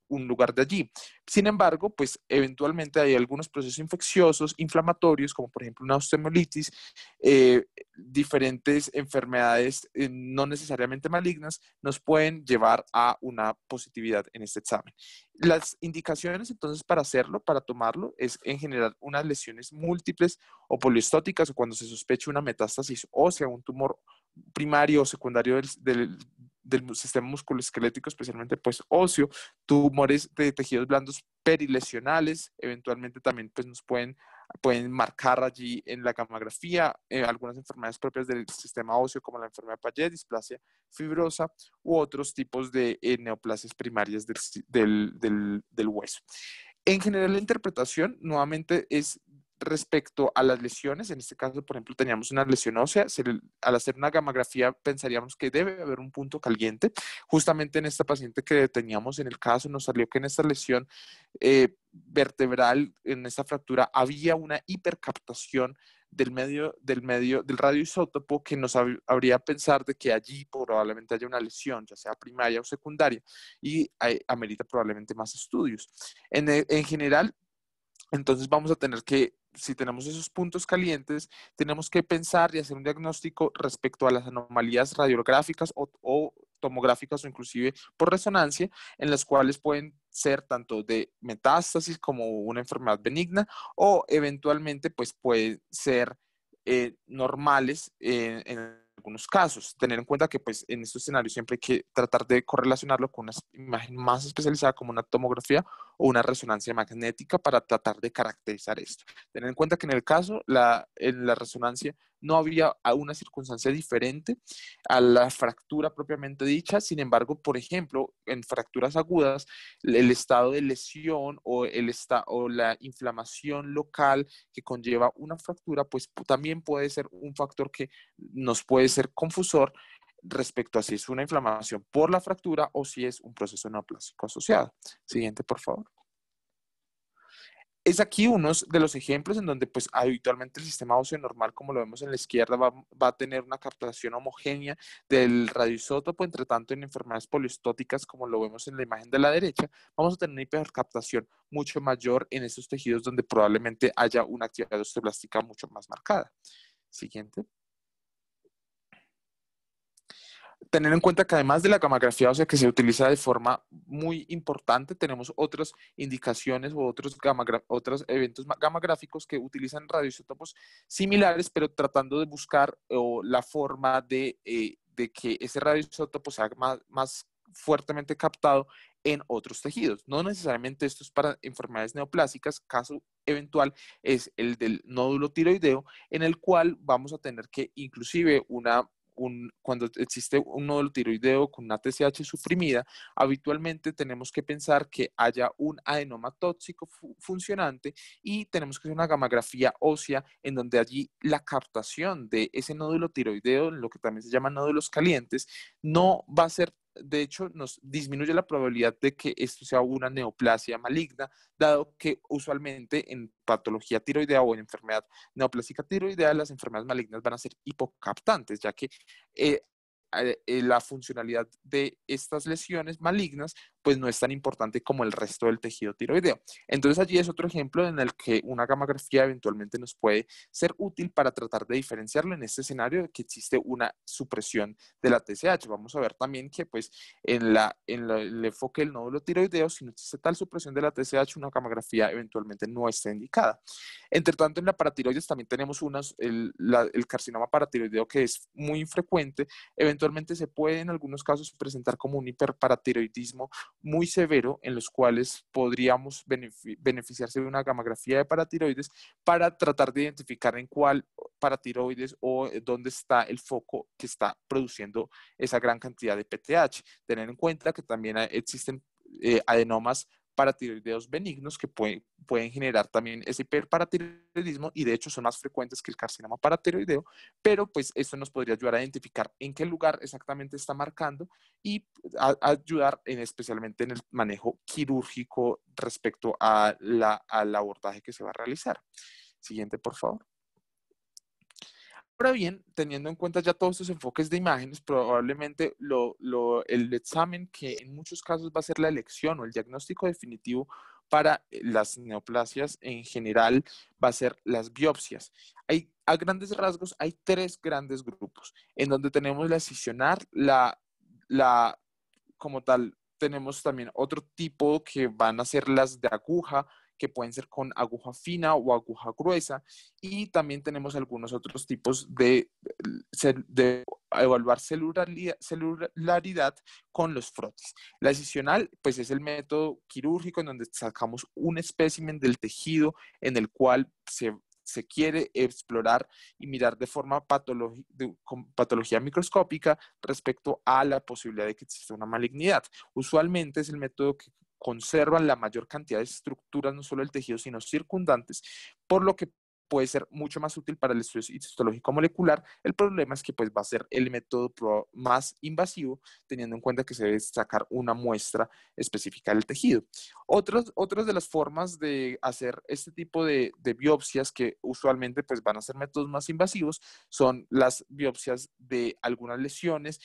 un lugar de allí. Sin embargo, pues eventualmente hay algunos procesos infecciosos, inflamatorios, como por ejemplo una osteomielitis, diferentes enfermedades no necesariamente malignas, nos pueden llevar a una positividad en este examen. Las indicaciones entonces para hacerlo, para tomarlo, es en general unas lesiones múltiples o poliostóticas, o cuando se sospecha una metástasis ósea, un tumor primario o secundario del sistema musculoesquelético, especialmente pues óseo, tumores de tejidos blandos perilesionales, eventualmente también pues nos pueden marcar allí en la gamografía algunas enfermedades propias del sistema óseo, como la enfermedad de Payet, displasia fibrosa u otros tipos de neoplasias primarias del hueso. En general, la interpretación nuevamente es respecto a las lesiones. En este caso, por ejemplo, teníamos una lesión ósea. Al hacer una gamografía pensaríamos que debe haber un punto caliente. Justamente en esta paciente que teníamos en el caso, nos salió que en esta lesión vertebral, en esta fractura, había una hipercaptación del radioisótopo que nos habría pensar de que allí probablemente haya una lesión, ya sea primaria o secundaria, y amerita probablemente más estudios. En general, entonces vamos a tener que, si tenemos esos puntos calientes, tenemos que pensar y hacer un diagnóstico respecto a las anomalías radiográficas o tomográficas o inclusive por resonancia, en las cuales pueden ser tanto de metástasis como una enfermedad benigna, o eventualmente pues pueden ser normales en algunos casos. Tener en cuenta que pues en estos escenarios siempre hay que tratar de correlacionarlo con una imagen más especializada como una tomografía o una resonancia magnética para tratar de caracterizar esto. Tener en cuenta que en el caso, en la resonancia no había una circunstancia diferente a la fractura propiamente dicha. Sin embargo, por ejemplo, en fracturas agudas, el estado de lesión o la inflamación local que conlleva una fractura, pues también puede ser un factor que nos puede ser confusor respecto a si es una inflamación por la fractura o si es un proceso neoplásico asociado. Siguiente, por favor. Es aquí uno de los ejemplos en donde pues habitualmente el sistema óseo normal, como lo vemos en la izquierda, va a tener una captación homogénea del radioisótopo. Entre tanto, en enfermedades poliostóticas, como lo vemos en la imagen de la derecha, vamos a tener una hipercaptación mucho mayor en esos tejidos donde probablemente haya una actividad osteoblástica mucho más marcada. Siguiente. Tener en cuenta que además de la gamografía ósea que se utiliza de forma muy importante, tenemos otras indicaciones o otros eventos gamográficos que utilizan radioisótopos similares, pero tratando de buscar la forma de que ese radioisótopo sea más fuertemente captado en otros tejidos. No necesariamente esto es para enfermedades neoplásicas. Caso eventual es el del nódulo tiroideo, en el cual vamos a tener que inclusive cuando existe un nódulo tiroideo con una TSH suprimida, habitualmente tenemos que pensar que haya un adenoma tóxico funcionante y tenemos que hacer una gamografía ósea en donde allí la captación de ese nódulo tiroideo, lo que también se llama nódulos calientes, no va a ser, de hecho, nos disminuye la probabilidad de que esto sea una neoplasia maligna, dado que usualmente en patología tiroidea o en enfermedad neoplásica tiroidea, las enfermedades malignas van a ser hipocaptantes, ya que la funcionalidad de estas lesiones malignas pues no es tan importante como el resto del tejido tiroideo. Entonces allí es otro ejemplo en el que una gamografía eventualmente nos puede ser útil para tratar de diferenciarlo en este escenario de que existe una supresión de la TSH. Vamos a ver también que pues en el enfoque del nódulo tiroideo, si no existe tal supresión de la TSH, una gamografía eventualmente no está indicada. Entre tanto, en la paratiroides también tenemos el carcinoma paratiroideo, que es muy infrecuente. Eventualmente se puede en algunos casos presentar como un hiperparatiroidismo muy severo, en los cuales podríamos beneficiarse de una gamografía de paratiroides para tratar de identificar en cuál paratiroides o dónde está el foco que está produciendo esa gran cantidad de PTH. Tener en cuenta que también existen adenomas paratiroideos benignos que pueden generar también ese hiperparatiroidismo, y de hecho son más frecuentes que el carcinoma paratiroideo, pero pues esto nos podría ayudar a identificar en qué lugar exactamente está marcando y ayudar especialmente en el manejo quirúrgico respecto al abordaje que se va a realizar. Siguiente, por favor. Ahora bien, teniendo en cuenta ya todos estos enfoques de imágenes, probablemente el examen que en muchos casos va a ser la elección o el diagnóstico definitivo para las neoplasias en general va a ser las biopsias. A grandes rasgos hay 3 grandes grupos en donde tenemos la excisionar, como tal, tenemos también otro tipo que van a ser las de aguja, que pueden ser con aguja fina o aguja gruesa, y también tenemos algunos otros tipos de evaluar celularidad con los frotis. La excisional, pues es el método quirúrgico en donde sacamos un espécimen del tejido en el cual se quiere explorar y mirar de forma con patología microscópica respecto a la posibilidad de que exista una malignidad. Usualmente es el método que conservan la mayor cantidad de estructuras, no solo del tejido, sino circundantes, por lo que puede ser mucho más útil para el estudio histológico molecular. El problema es que pues, va a ser el método más invasivo, teniendo en cuenta que se debe sacar una muestra específica del tejido. Otras de las formas de hacer este tipo de biopsias, que usualmente pues, van a ser métodos más invasivos, son las biopsias de algunas lesiones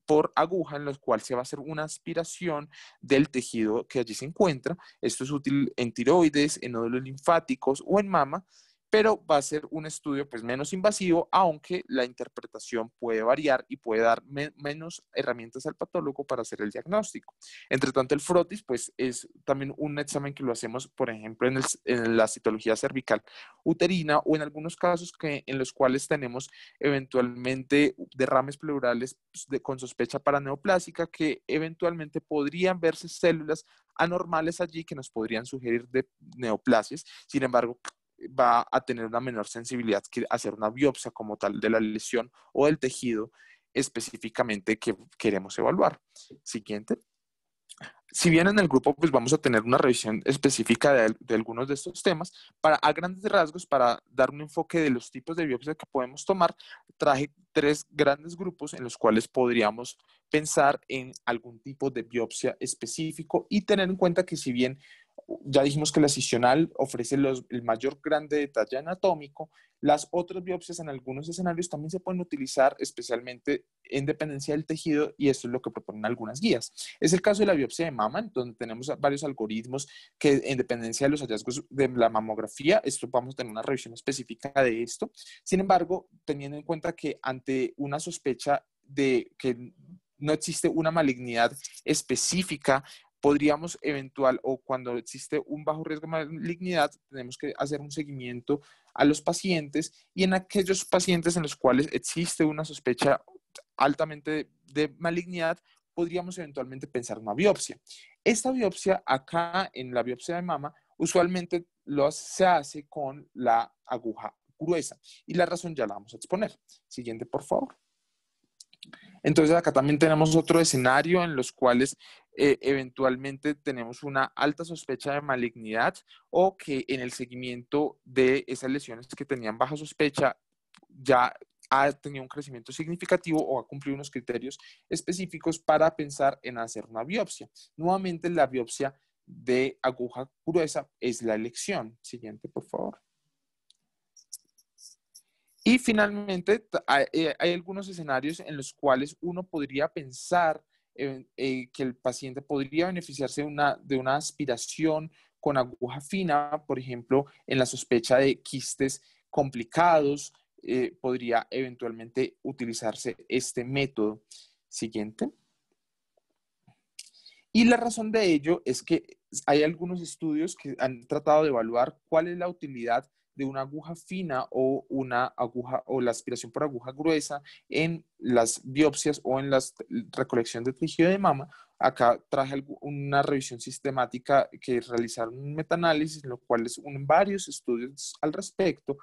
por aguja, en las cuales se va a hacer una aspiración del tejido que allí se encuentra. Esto es útil en tiroides, en nódulos linfáticos o en mama, pero va a ser un estudio pues, menos invasivo, aunque la interpretación puede variar y puede dar menos herramientas al patólogo para hacer el diagnóstico. Entre tanto, el frotis pues, es también un examen que lo hacemos, por ejemplo, en la citología cervical uterina o en algunos casos en los cuales tenemos eventualmente derrames pleurales con sospecha para neoplásica, que eventualmente podrían verse células anormales allí que nos podrían sugerir de neoplasias. Sin embargo, va a tener una menor sensibilidad que hacer una biopsia como tal de la lesión o del tejido específicamente que queremos evaluar. Siguiente. Si bien en el grupo pues vamos a tener una revisión específica de algunos de estos temas, a grandes rasgos, para dar un enfoque de los tipos de biopsia que podemos tomar, traje 3 grandes grupos en los cuales podríamos pensar en algún tipo de biopsia específico y tener en cuenta que si bien ya dijimos que la excisional ofrece el mayor grande detalle anatómico, las otras biopsias en algunos escenarios también se pueden utilizar especialmente en dependencia del tejido, y esto es lo que proponen algunas guías. Es el caso de la biopsia de mama, donde tenemos varios algoritmos que en dependencia de los hallazgos de la mamografía, esto vamos a tener una revisión específica de esto. Sin embargo, teniendo en cuenta que ante una sospecha de que no existe una malignidad específica, podríamos o cuando existe un bajo riesgo de malignidad, tenemos que hacer un seguimiento a los pacientes, y en aquellos pacientes en los cuales existe una sospecha altamente de malignidad, podríamos eventualmente pensar una biopsia. Esta biopsia acá en la biopsia de mama usualmente se hace con la aguja gruesa, y la razón ya la vamos a exponer. Siguiente, por favor. Entonces acá también tenemos otro escenario en los cuales eventualmente tenemos una alta sospecha de malignidad, o que en el seguimiento de esas lesiones que tenían baja sospecha ya ha tenido un crecimiento significativo o ha cumplido unos criterios específicos para pensar en hacer una biopsia. Nuevamente, la biopsia de aguja gruesa es la elección. Siguiente, por favor. Y finalmente, hay algunos escenarios en los cuales uno podría pensar que el paciente podría beneficiarse de una aspiración con aguja fina, por ejemplo, en la sospecha de quistes complicados, podría eventualmente utilizarse este método. Siguiente. Y la razón de ello es que hay algunos estudios que han tratado de evaluar cuál es la utilidad de una aguja fina o la aspiración por aguja gruesa en las biopsias o en la recolección de tejido de mama. Acá traje una revisión sistemática que realizaron un metaanálisis, en lo cual unen varios estudios al respecto,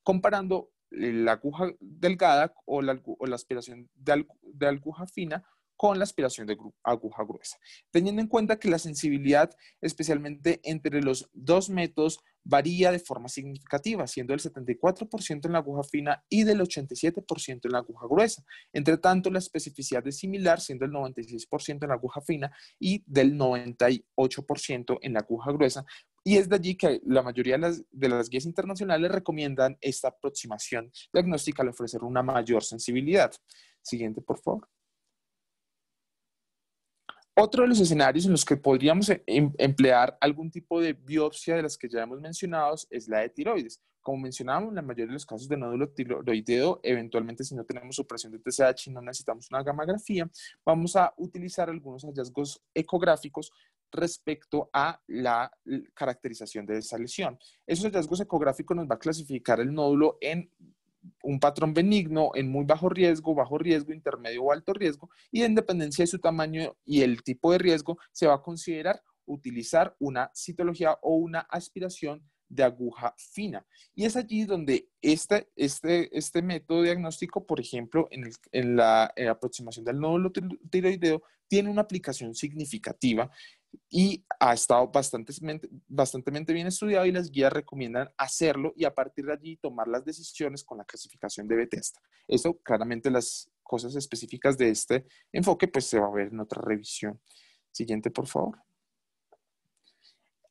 comparando la aguja delgada o la aspiración de aguja fina con la aspiración de aguja gruesa, teniendo en cuenta que la sensibilidad, especialmente entre los 2 métodos, varía de forma significativa, siendo del 74% en la aguja fina y del 87% en la aguja gruesa. Entre tanto, la especificidad es similar, siendo el 96% en la aguja fina y del 98% en la aguja gruesa, Y es de allí que la mayoría de las guías internacionales recomiendan esta aproximación diagnóstica al ofrecer una mayor sensibilidad. Siguiente, por favor. Otro de los escenarios en los que podríamos emplear algún tipo de biopsia de las que ya hemos mencionado es la de tiroides. Como mencionábamos, en la mayoría de los casos de nódulo tiroideo, eventualmente si no tenemos supresión de TSH y no necesitamos una gammagrafía, vamos a utilizar algunos hallazgos ecográficos respecto a la caracterización de esa lesión. Esos hallazgos ecográficos nos va a clasificar el nódulo en un patrón benigno, en muy bajo riesgo, intermedio o alto riesgo, y en dependencia de su tamaño y el tipo de riesgo, se va a considerar utilizar una citología o una aspiración de aguja fina. Y es allí donde este método diagnóstico, por ejemplo, en la aproximación del nódulo tiroideo, tiene una aplicación significativa y ha estado bastante bien estudiado, y las guías recomiendan hacerlo y a partir de allí tomar las decisiones con la clasificación de Bethesda. Eso claramente las cosas específicas de este enfoque pues se va a ver en otra revisión. Siguiente, por favor.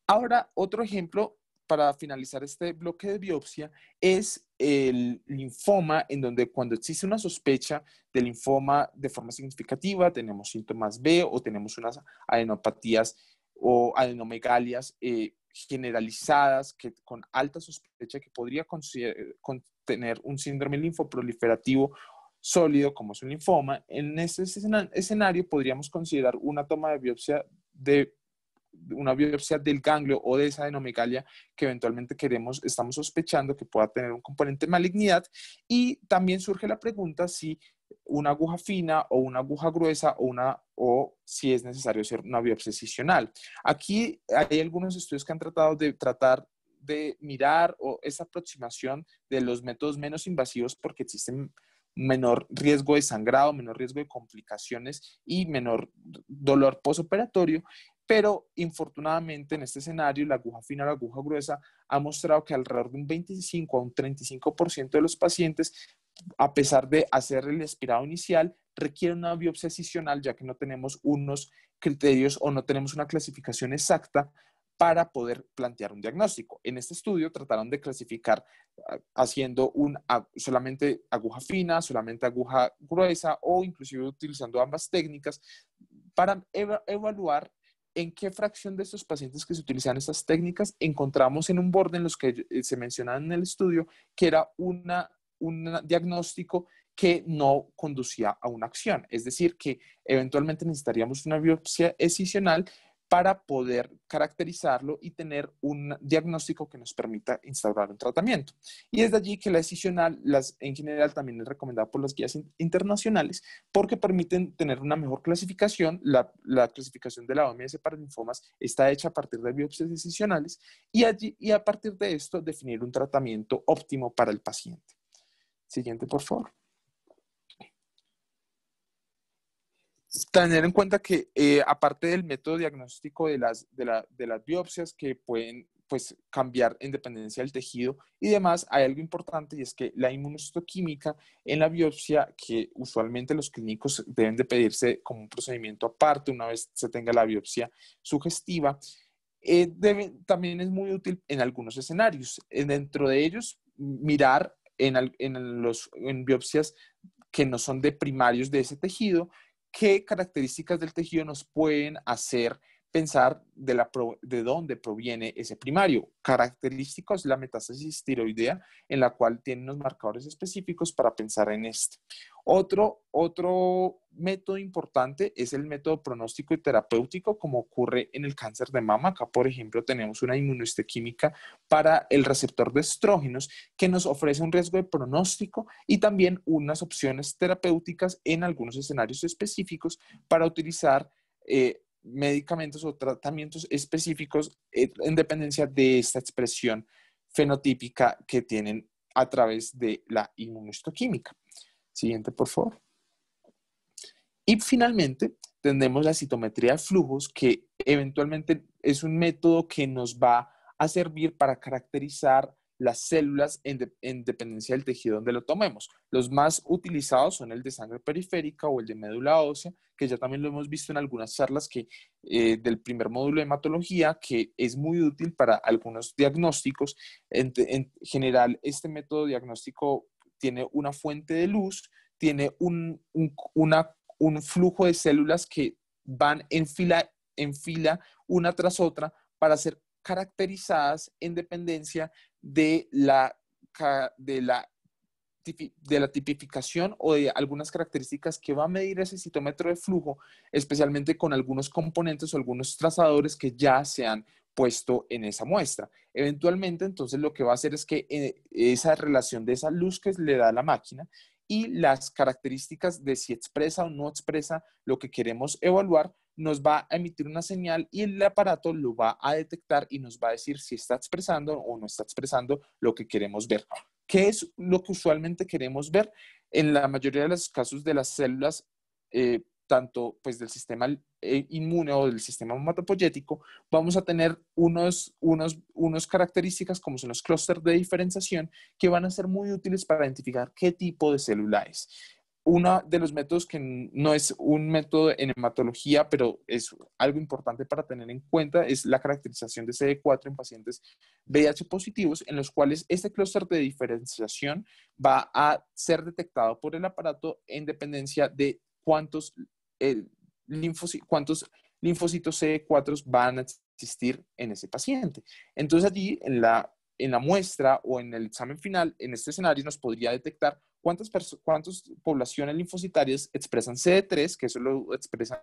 Ahora, otro ejemplo para finalizar este bloque de biopsia es el linfoma, en donde cuando existe una sospecha de linfoma de forma significativa, tenemos síntomas B o tenemos unas adenopatías o adenomegalias generalizadas con alta sospecha que podría contener un síndrome linfoproliferativo sólido como es un linfoma. En este escenario podríamos considerar una toma de biopsia del ganglio o de esa adenomegalia que eventualmente estamos sospechando que pueda tener un componente de malignidad, y también surge la pregunta si una aguja fina o una aguja gruesa o si es necesario hacer una biopsia excisional. Aquí hay algunos estudios que han tratado de mirar esa aproximación de los métodos menos invasivos porque existen menor riesgo de sangrado, menor riesgo de complicaciones y menor dolor postoperatorio. Pero infortunadamente en este escenario la aguja fina o la aguja gruesa ha mostrado que alrededor de un 25 a un 35% de los pacientes, a pesar de hacer el aspirado inicial, requieren una biopsia excisional, ya que no tenemos unos criterios o no tenemos una clasificación exacta para poder plantear un diagnóstico. En este estudio trataron de clasificar haciendo solamente aguja fina, solamente aguja gruesa o inclusive utilizando ambas técnicas para evaluar en qué fracción de estos pacientes que se utilizan estas técnicas encontramos en un borde en los que se mencionaba en el estudio que era un diagnóstico que no conducía a una acción. Es decir, que eventualmente necesitaríamos una biopsia excisional para poder caracterizarlo y tener un diagnóstico que nos permita instaurar un tratamiento. Y es de allí que la excisional, en general, también es recomendada por las guías internacionales porque permiten tener una mejor clasificación. La clasificación de la OMS para linfomas está hecha a partir de biopsias excisionales y a partir de esto definir un tratamiento óptimo para el paciente. Siguiente, por favor. Tener en cuenta que aparte del método diagnóstico de las biopsias que pueden pues, cambiar en dependencia del tejido y demás, hay algo importante y es que la inmunohistoquímica en la biopsia, que usualmente los clínicos deben de pedirse como un procedimiento aparte una vez se tenga la biopsia sugestiva, también es muy útil en algunos escenarios. Dentro de ellos, mirar en biopsias que no son de primarios de ese tejido, qué características del tejido nos pueden hacer pensar de dónde proviene ese primario. Característicos, la metástasis tiroidea, en la cual tiene unos marcadores específicos para pensar en este. Otro método importante es el método pronóstico y terapéutico, como ocurre en el cáncer de mama. Acá, por ejemplo, tenemos una inmunohistoquímica para el receptor de estrógenos que nos ofrece un riesgo de pronóstico y también unas opciones terapéuticas en algunos escenarios específicos para utilizar medicamentos o tratamientos específicos en dependencia de esta expresión fenotípica que tienen a través de la inmunohistoquímica. Siguiente, por favor. Y finalmente, tenemos la citometría de flujos, que eventualmente es un método que nos va a servir para caracterizar las células en dependencia del tejido donde lo tomemos. Los más utilizados son el de sangre periférica o el de médula ósea, que ya también lo hemos visto en algunas charlas del primer módulo de hematología, que es muy útil para algunos diagnósticos. En general, este método diagnóstico tiene una fuente de luz, tiene un flujo de células que van en fila una tras otra para ser caracterizadas en dependencia de la tipificación o de algunas características que va a medir ese citómetro de flujo, especialmente con algunos componentes o algunos trazadores que ya se han puesto en esa muestra. Eventualmente, entonces, lo que va a hacer es que esa relación de esa luz que le da la máquina y las características de si expresa o no expresa lo que queremos evaluar, nos va a emitir una señal y el aparato lo va a detectar y nos va a decir si está expresando o no está expresando lo que queremos ver. ¿Qué es lo que usualmente queremos ver? En la mayoría de los casos de las células, tanto pues del sistema inmune o del sistema hematopoyético, vamos a tener unos características como son los clústeres de diferenciación que van a ser muy útiles para identificar qué tipo de célula es. Uno de los métodos que no es un método en hematología, pero es algo importante para tener en cuenta, es la caracterización de CD4 en pacientes VIH positivos, en los cuales este clúster de diferenciación va a ser detectado por el aparato en dependencia de cuántos linfocitos CD4 van a existir en ese paciente. Entonces allí en la muestra o en el examen final, en este escenario nos podría detectar cuántas poblaciones linfocitarias expresan CD3, que eso lo expresan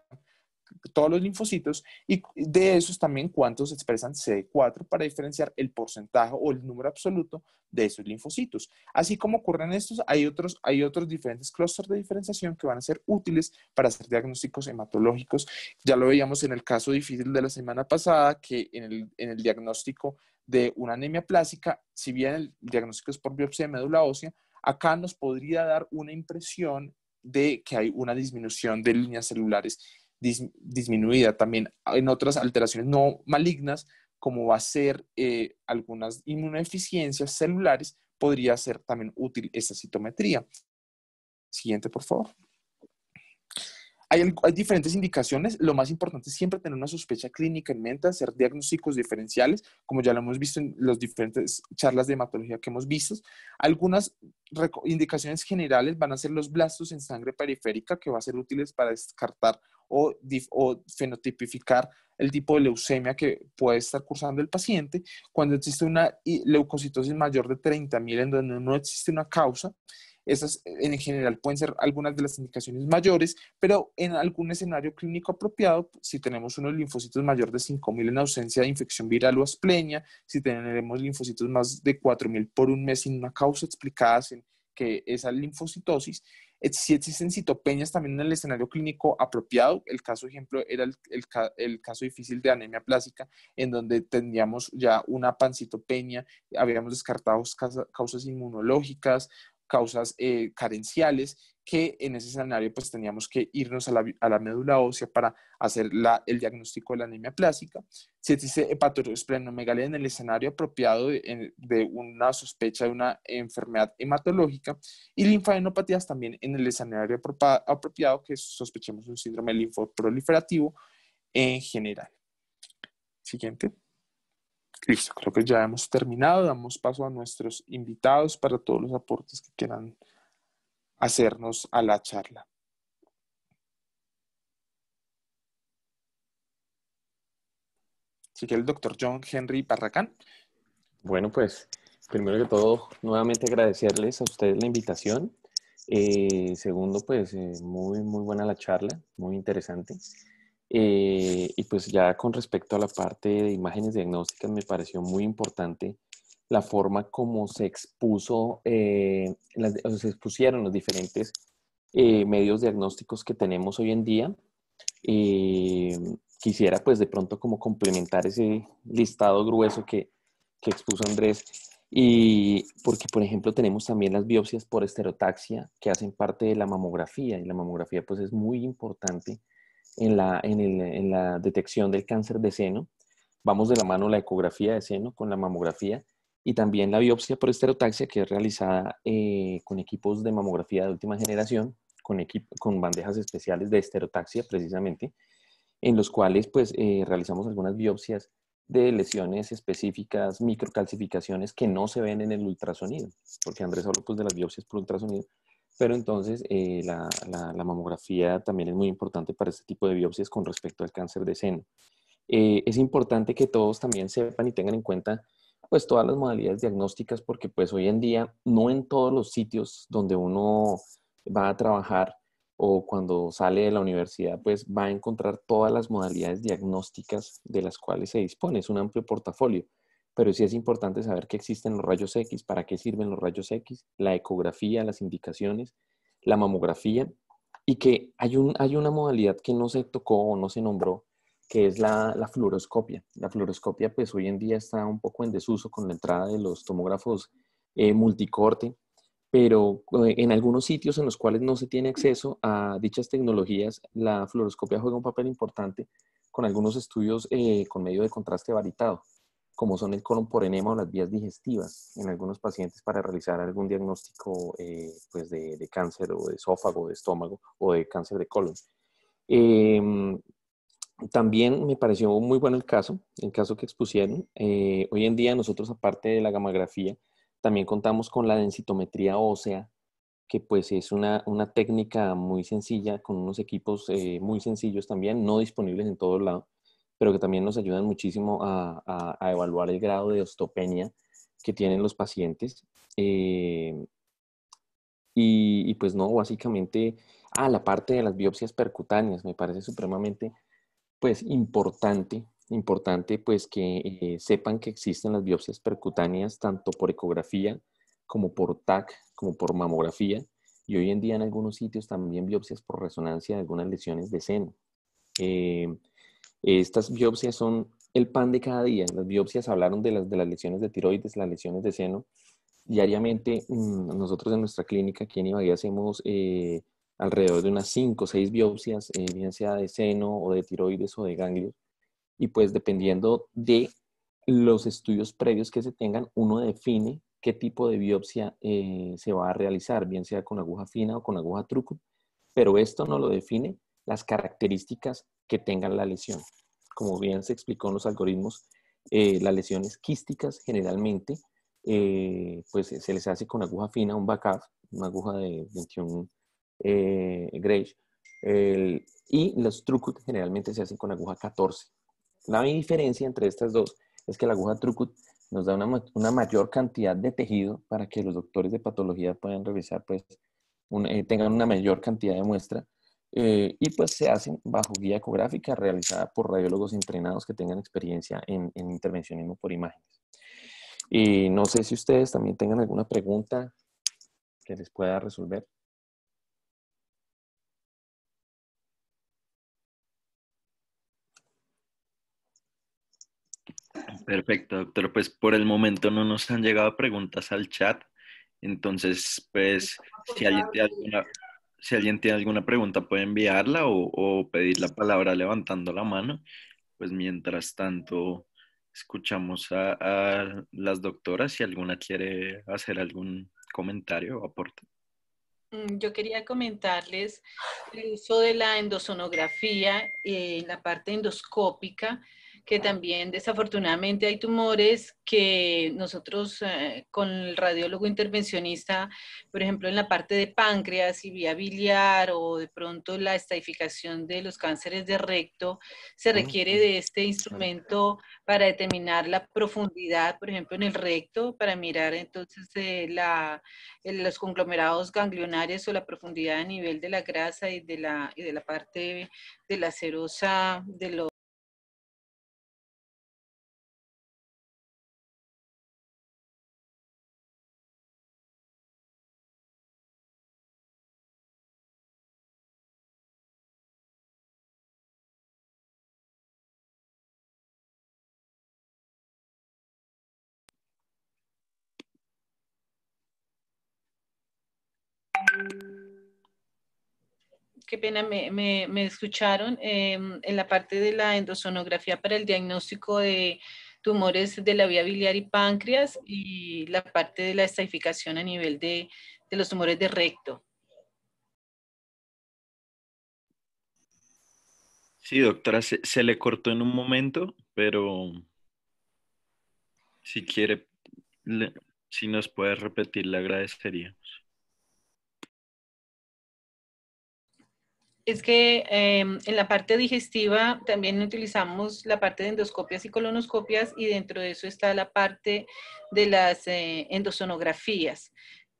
todos los linfocitos, y de esos también cuántos expresan CD4 para diferenciar el porcentaje o el número absoluto de esos linfocitos. Así como ocurren estos, hay otros diferentes clústeres de diferenciación que van a ser útiles para hacer diagnósticos hematológicos. Ya lo veíamos en el caso difícil de la semana pasada, que en el diagnóstico de una anemia plástica, si bien el diagnóstico es por biopsia de médula ósea, acá nos podría dar una impresión de que hay una disminución de líneas celulares disminuida. También en otras alteraciones no malignas, como va a ser algunas inmunodeficiencias celulares, podría ser también útil esta citometría. Siguiente, por favor. Hay diferentes indicaciones. Lo más importante es siempre tener una sospecha clínica en mente, hacer diagnósticos diferenciales, como ya lo hemos visto en las diferentes charlas de hematología que hemos visto. Algunas indicaciones generales van a ser los blastos en sangre periférica, que va a ser útiles para descartar o fenotipificar el tipo de leucemia que puede estar cursando el paciente. Cuando existe una leucocitosis mayor de 30.000 en donde no existe una causa, esas en general pueden ser algunas de las indicaciones mayores, pero en algún escenario clínico apropiado, si tenemos unos linfocitos mayor de 5.000 en ausencia de infección viral o asplenia, si tenemos linfocitos más de 4.000 por un mes sin una causa explicada, sin que esa linfocitosis, si existen citopenias también en el escenario clínico apropiado, el caso ejemplo era el caso difícil de anemia plástica, en donde tendríamos ya una pancitopenia, habíamos descartado causas inmunológicas, causas carenciales, que en ese escenario pues teníamos que irnos a la médula ósea para hacer el diagnóstico de la anemia plástica. Si existe hepatoesplenomegalia en el escenario apropiado de una sospecha de una enfermedad hematológica, y linfadenopatías también en el escenario apropiado, que sospechemos un síndrome linfoproliferativo en general. Siguiente. Listo, creo que ya hemos terminado. Damos paso a nuestros invitados para todos los aportes que quieran hacernos a la charla. Así que el doctor John Henry Barragán. Bueno, pues primero que todo, nuevamente agradecerles a ustedes la invitación. Segundo, pues muy buena la charla, muy interesante. Y pues ya con respecto a la parte de imágenes diagnósticas, me pareció muy importante la forma como se expuso, se expusieron los diferentes medios diagnósticos que tenemos hoy en día. Quisiera pues de pronto como complementar ese listado grueso que expuso Andrés, y porque por ejemplo tenemos también las biopsias por estereotaxia que hacen parte de la mamografía, y la mamografía pues es muy importante en la detección del cáncer de seno. Vamos de la mano la ecografía de seno con la mamografía, y también la biopsia por estereotaxia, que es realizada con equipos de mamografía de última generación, con bandejas especiales de estereotaxia precisamente, en los cuales pues realizamos algunas biopsias de lesiones específicas, microcalcificaciones que no se ven en el ultrasonido, porque Andrés habló pues de las biopsias por ultrasonido, pero entonces la mamografía también es muy importante para este tipo de biopsias con respecto al cáncer de seno. Es importante que todos también sepan y tengan en cuenta pues todas las modalidades diagnósticas, porque pues hoy en día no en todos los sitios donde uno va a trabajar o cuando sale de la universidad pues va a encontrar todas las modalidades diagnósticas de las cuales se dispone. Es un amplio portafolio, pero sí es importante saber que existen los rayos X, para qué sirven los rayos X, la ecografía, las indicaciones, la mamografía, y que hay una modalidad que no se tocó o no se nombró, que es la fluoroscopia. La fluoroscopia pues hoy en día está un poco en desuso con la entrada de los tomógrafos multicorte, pero en algunos sitios en los cuales no se tiene acceso a dichas tecnologías, la fluoroscopia juega un papel importante con algunos estudios con medio de contraste varitado, como son el colon por enema o las vías digestivas en algunos pacientes para realizar algún diagnóstico pues de cáncer o de esófago, de estómago o de cáncer de colon. También me pareció muy bueno el caso que expusieron. Hoy en día nosotros, aparte de la gamografía, también contamos con la densitometría ósea, que pues es una técnica muy sencilla, con unos equipos muy sencillos también, no disponibles en todos lados, pero que también nos ayudan muchísimo a evaluar el grado de osteopenia que tienen los pacientes. Y pues no, básicamente, la parte de las biopsias percutáneas me parece supremamente pues importante pues que sepan que existen las biopsias percutáneas tanto por ecografía como por TAC, como por mamografía, y hoy en día en algunos sitios también biopsias por resonancia de algunas lesiones de seno. Eh, Estas biopsias son el pan de cada día. Las biopsias hablaron de las lesiones de tiroides, las lesiones de seno. Diariamente, nosotros en nuestra clínica aquí en Ibagué hacemos alrededor de unas 5 o 6 biopsias, bien sea de seno o de tiroides o de ganglios. Y pues dependiendo de los estudios previos que se tengan, uno define qué tipo de biopsia se va a realizar, bien sea con aguja fina o con aguja truco, pero esto no lo define las características que tengan la lesión. Como bien se explicó en los algoritmos, las lesiones quísticas generalmente pues se les hace con aguja fina, un backup, una aguja de 21 Gauge, y los Trucut generalmente se hacen con aguja 14. La diferencia entre estas dos es que la aguja Trucut nos da una mayor cantidad de tejido para que los doctores de patología puedan revisar, pues, tengan una mayor cantidad de muestra, y pues se hacen bajo guía ecográfica realizada por radiólogos entrenados que tengan experiencia en intervencionismo por imágenes. Y no sé si ustedes también tengan alguna pregunta que les pueda resolver. Perfecto, doctor. Pues por el momento no nos han llegado preguntas al chat. Entonces, pues, si alguien tiene alguna pregunta, puede enviarla o pedir la palabra levantando la mano. Pues mientras tanto, escuchamos a las doctoras si alguna quiere hacer algún comentario o aporte. Yo quería comentarles el uso de la endosonografía en la parte endoscópica, que también desafortunadamente hay tumores que nosotros con el radiólogo intervencionista, por ejemplo en la parte de páncreas y vía biliar o de pronto la estadificación de los cánceres de recto, se requiere de este instrumento para determinar la profundidad, por ejemplo en el recto, para mirar entonces los conglomerados ganglionarios o la profundidad a nivel de la grasa y de la parte de la serosa de los qué pena, me escucharon en la parte de la endosonografía para el diagnóstico de tumores de la vía biliar y páncreas y la parte de la estadificación a nivel de los tumores de recto. Sí, doctora, se le cortó en un momento, pero si quiere, si nos puede repetir, le agradeceríamos. Es que en la parte digestiva también utilizamos la parte de endoscopias y colonoscopias y dentro de eso está la parte de las endosonografías.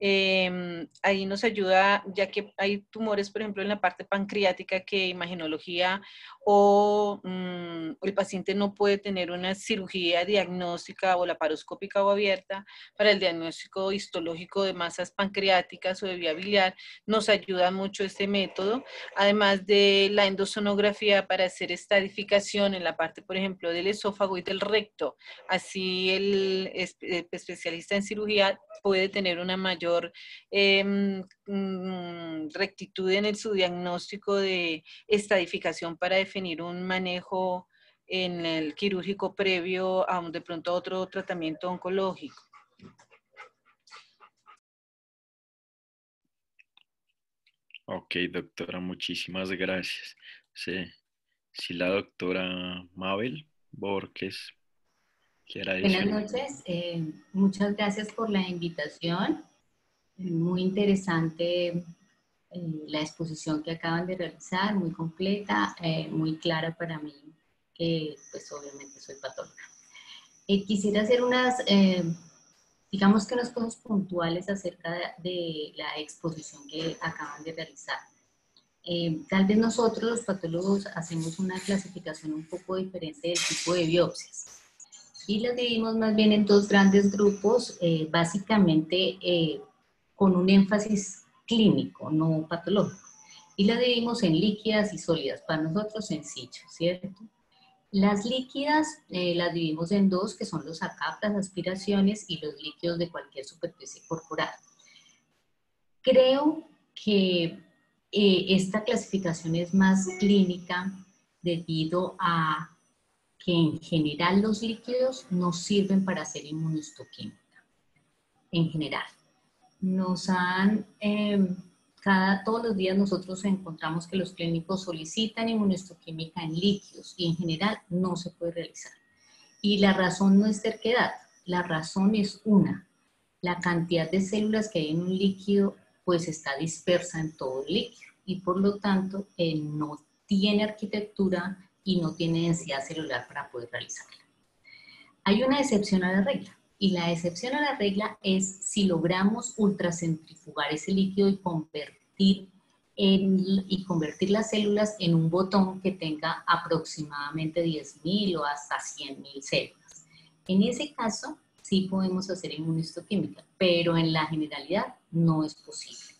Ahí nos ayuda, ya que hay tumores, por ejemplo, en la parte pancreática que imagenología o el paciente no puede tener una cirugía diagnóstica o laparoscópica o abierta para el diagnóstico histológico de masas pancreáticas o de vía biliar, nos ayuda mucho este método. Además de la endosonografía para hacer estadificación en la parte, por ejemplo, del esófago y del recto. Así el especialista en cirugía puede tener una mayor rectitud en su diagnóstico de estadificación para definir un manejo en el quirúrgico previo a de pronto otro tratamiento oncológico. Ok, doctora, muchísimas gracias. Sí, si la doctora Mabel Borges quiera Buenas decir. noches, muchas gracias por la invitación. Muy interesante la exposición que acaban de realizar, muy completa, muy clara para mí, que pues obviamente soy patóloga. Quisiera hacer digamos que unas cosas puntuales acerca de la exposición que acaban de realizar. Tal vez nosotros los patólogos hacemos una clasificación un poco diferente del tipo de biopsias y las dividimos más bien en dos grandes grupos, básicamente con un énfasis clínico, no patológico, y las dividimos en líquidas y sólidas, para nosotros sencillo, ¿cierto? Las líquidas las dividimos en dos, que son los ACAP, las aspiraciones, y los líquidos de cualquier superficie corporal. Creo que esta clasificación es más clínica debido a que en general los líquidos no sirven para hacer inmunohistoquímica. En general. Todos los días nosotros encontramos que los clínicos solicitan inmunohistoquímica en líquidos y en general no se puede realizar. Y la razón no es terquedad, la razón es una. La cantidad de células que hay en un líquido pues está dispersa en todo el líquido y por lo tanto no tiene arquitectura y no tiene densidad celular para poder realizarla. Hay una excepción a la regla y la excepción a la regla es si logramos ultracentrifugar ese líquido y convertir las células en un botón que tenga aproximadamente 10.000 o hasta 100.000 células. En ese caso sí podemos hacer inmunohistoquímica, pero en la generalidad no es posible.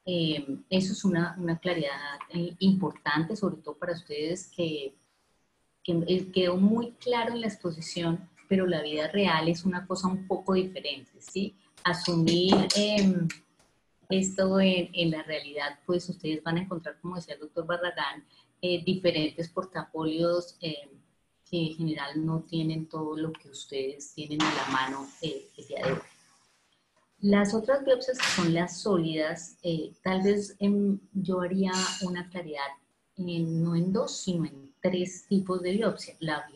Eso es una claridad importante, sobre todo para ustedes que quedó muy claro en la exposición, pero la vida real es una cosa un poco diferente, ¿sí? Asumir esto en la realidad, pues ustedes van a encontrar, como decía el doctor Barragán, diferentes portafolios que en general no tienen todo lo que ustedes tienen a la mano el día de hoy. Las otras biopsias que son las sólidas, tal vez yo haría una claridad no en dos, sino en tres tipos de biopsia. La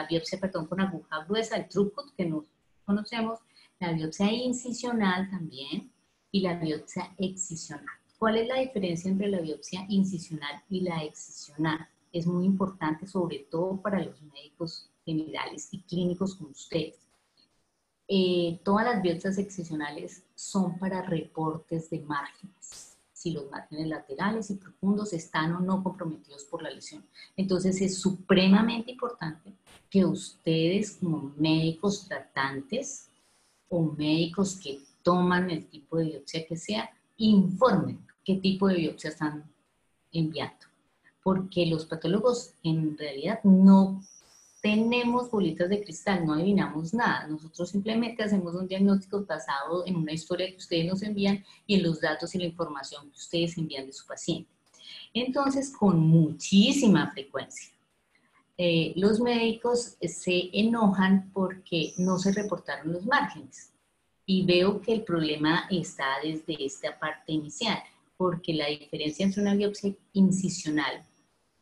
biopsia con aguja gruesa, el throughput que nos conocemos, la biopsia incisional también y la biopsia excisional. ¿Cuál es la diferencia entre la biopsia incisional y la excisional? Es muy importante, sobre todo para los médicos generales y clínicos como ustedes. Todas las biopsias excisionales son para reportes de márgenes, si los márgenes laterales y profundos están o no comprometidos por la lesión. Entonces es supremamente importante que ustedes como médicos tratantes o médicos que toman el tipo de biopsia que sea, informen qué tipo de biopsia están enviando. Porque los patólogos en realidad no tenemos bolitas de cristal, no adivinamos nada. Nosotros simplemente hacemos un diagnóstico basado en una historia que ustedes nos envían y en los datos y la información que ustedes envían de su paciente. Entonces, con muchísima frecuencia, los médicos se enojan porque no se reportaron los márgenes. Y veo que el problema está desde esta parte inicial, porque la diferencia entre una biopsia incisional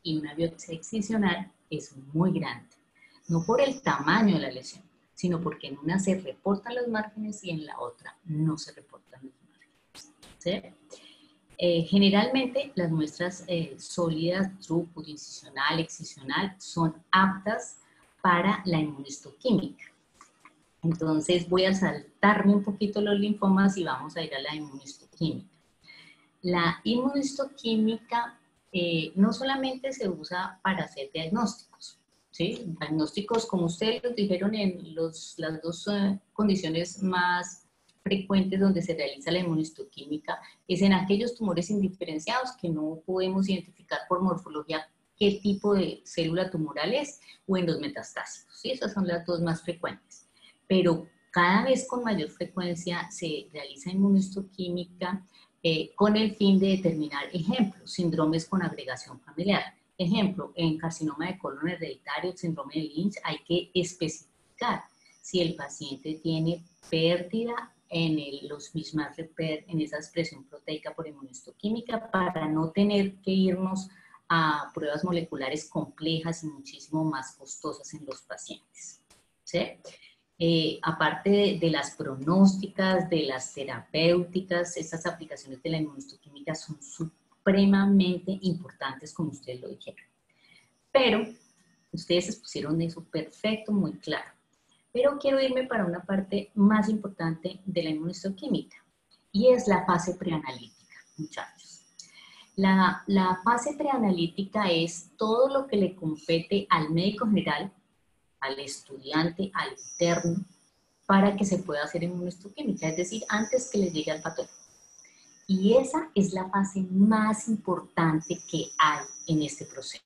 y una biopsia excisional es muy grande. No por el tamaño de la lesión, sino porque en una se reportan los márgenes y en la otra no se reportan los márgenes. ¿Sí? Generalmente las muestras sólidas, throughput, incisional, excisional, son aptas para la inmunistoquímica. Entonces voy a saltarme un poquito los linfomas y vamos a ir a la inmunistoquímica. La inmunistoquímica no solamente se usa para hacer diagnósticos, ¿sí? Diagnósticos, como ustedes los dijeron, en las dos condiciones más frecuentes donde se realiza la inmunistoquímica es en aquellos tumores indiferenciados que no podemos identificar por morfología qué tipo de célula tumoral es, o en los metastásicos, ¿sí? Esas son las dos más frecuentes. Pero cada vez con mayor frecuencia se realiza inmunistoquímica con el fin de determinar, ejemplo, síndromes con agregación familiar. Ejemplo, en carcinoma de colon hereditario, el síndrome de Lynch, hay que especificar si el paciente tiene pérdida en los mismas reper, en esa expresión proteica por inmunistoquímica, para no tener que irnos a pruebas moleculares complejas y muchísimo más costosas en los pacientes. ¿Sí? Aparte de las pronósticas, de las terapéuticas, estas aplicaciones de la inmunistoquímica son supremamente importantes, como ustedes lo dijeron. Pero ustedes expusieron eso perfecto, muy claro. Pero quiero irme para una parte más importante de la inmunistoquímica, y es la fase preanalítica, muchachos. La fase preanalítica es todo lo que le compete al médico general, al estudiante, al interno, para que se pueda hacer inmunistoquímica, es decir, antes que le llegue al patógeno. Y esa es la fase más importante que hay en este proceso,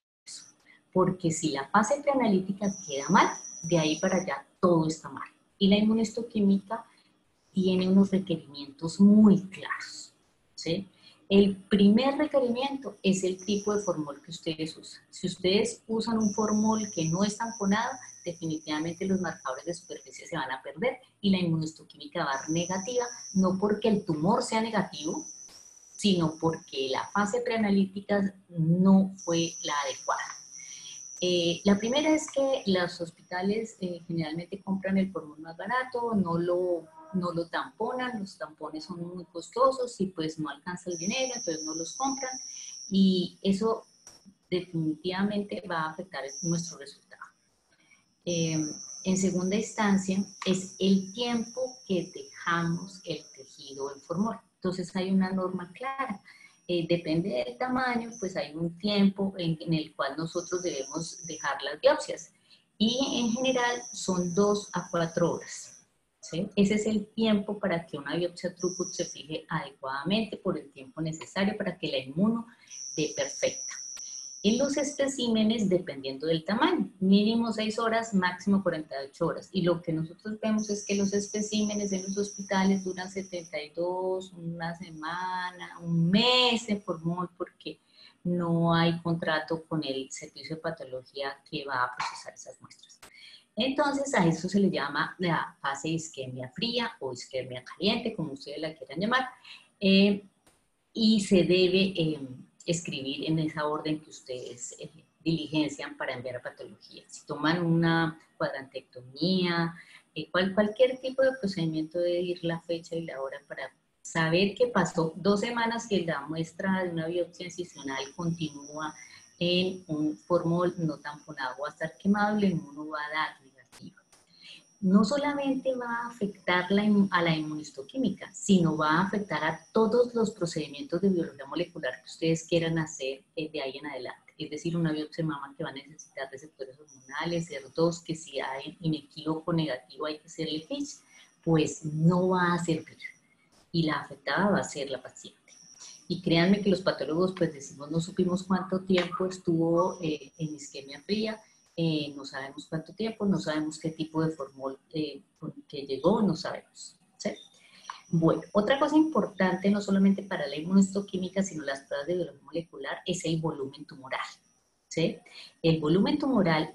porque si la fase preanalítica queda mal, de ahí para allá todo está mal. Y la inmunistoquímica tiene unos requerimientos muy claros, ¿sí? El primer requerimiento es el tipo de formol que ustedes usan. Si ustedes usan un formol que no es tamponado, definitivamente los marcadores de superficie se van a perder y la inmunistoquímica va a dar negativa, no porque el tumor sea negativo, sino porque la fase preanalítica no fue la adecuada. La primera es que los hospitales generalmente compran el formol más barato, no lo tamponan, los tampones son muy costosos y pues no alcanza el dinero, entonces no los compran y eso definitivamente va a afectar nuestro resultado. En segunda instancia es el tiempo que dejamos el tejido en formol. Entonces hay una norma clara. Depende del tamaño, pues hay un tiempo en el cual nosotros debemos dejar las biopsias. Y en general son 2 a 4 horas. ¿Sí? Ese es el tiempo para que una biopsia throughput se fije adecuadamente por el tiempo necesario para que la inmuno dé perfecta. En los especímenes, dependiendo del tamaño, mínimo 6 horas, máximo 48 horas. Y lo que nosotros vemos es que los especímenes en los hospitales duran 72, una semana, un mes en formol, porque no hay contrato con el servicio de patología que va a procesar esas muestras. Entonces, a eso se le llama la fase de isquemia fría o isquemia caliente, como ustedes la quieran llamar, y se debe escribir en esa orden que ustedes diligencian para enviar a patología. Si toman una cuadrantectomía, cualquier tipo de procedimiento, debe ir la fecha y la hora para saber que pasó 2 semanas que la muestra de una biopsia incisional continúa en un formol no tamponado, va a estar quemado y el inmuno va a dar negativo. No solamente va a afectar a la inmunistoquímica, sino va a afectar a todos los procedimientos de biología molecular que ustedes quieran hacer de ahí en adelante. Es decir, una biopsia de mama que va a necesitar receptores hormonales, HER2, que si hay inequívoco negativo hay que hacerle FISH, pues no va a servir. Y la afectada va a ser la paciente. Y créanme que los patólogos pues decimos, no supimos cuánto tiempo estuvo en isquemia fría, no sabemos cuánto tiempo, no sabemos qué tipo de formol que llegó, no sabemos. ¿Sí? Bueno, otra cosa importante, no solamente para la inmunistoquímica, sino las pruebas de biología molecular, es el volumen tumoral. ¿Sí? El volumen tumoral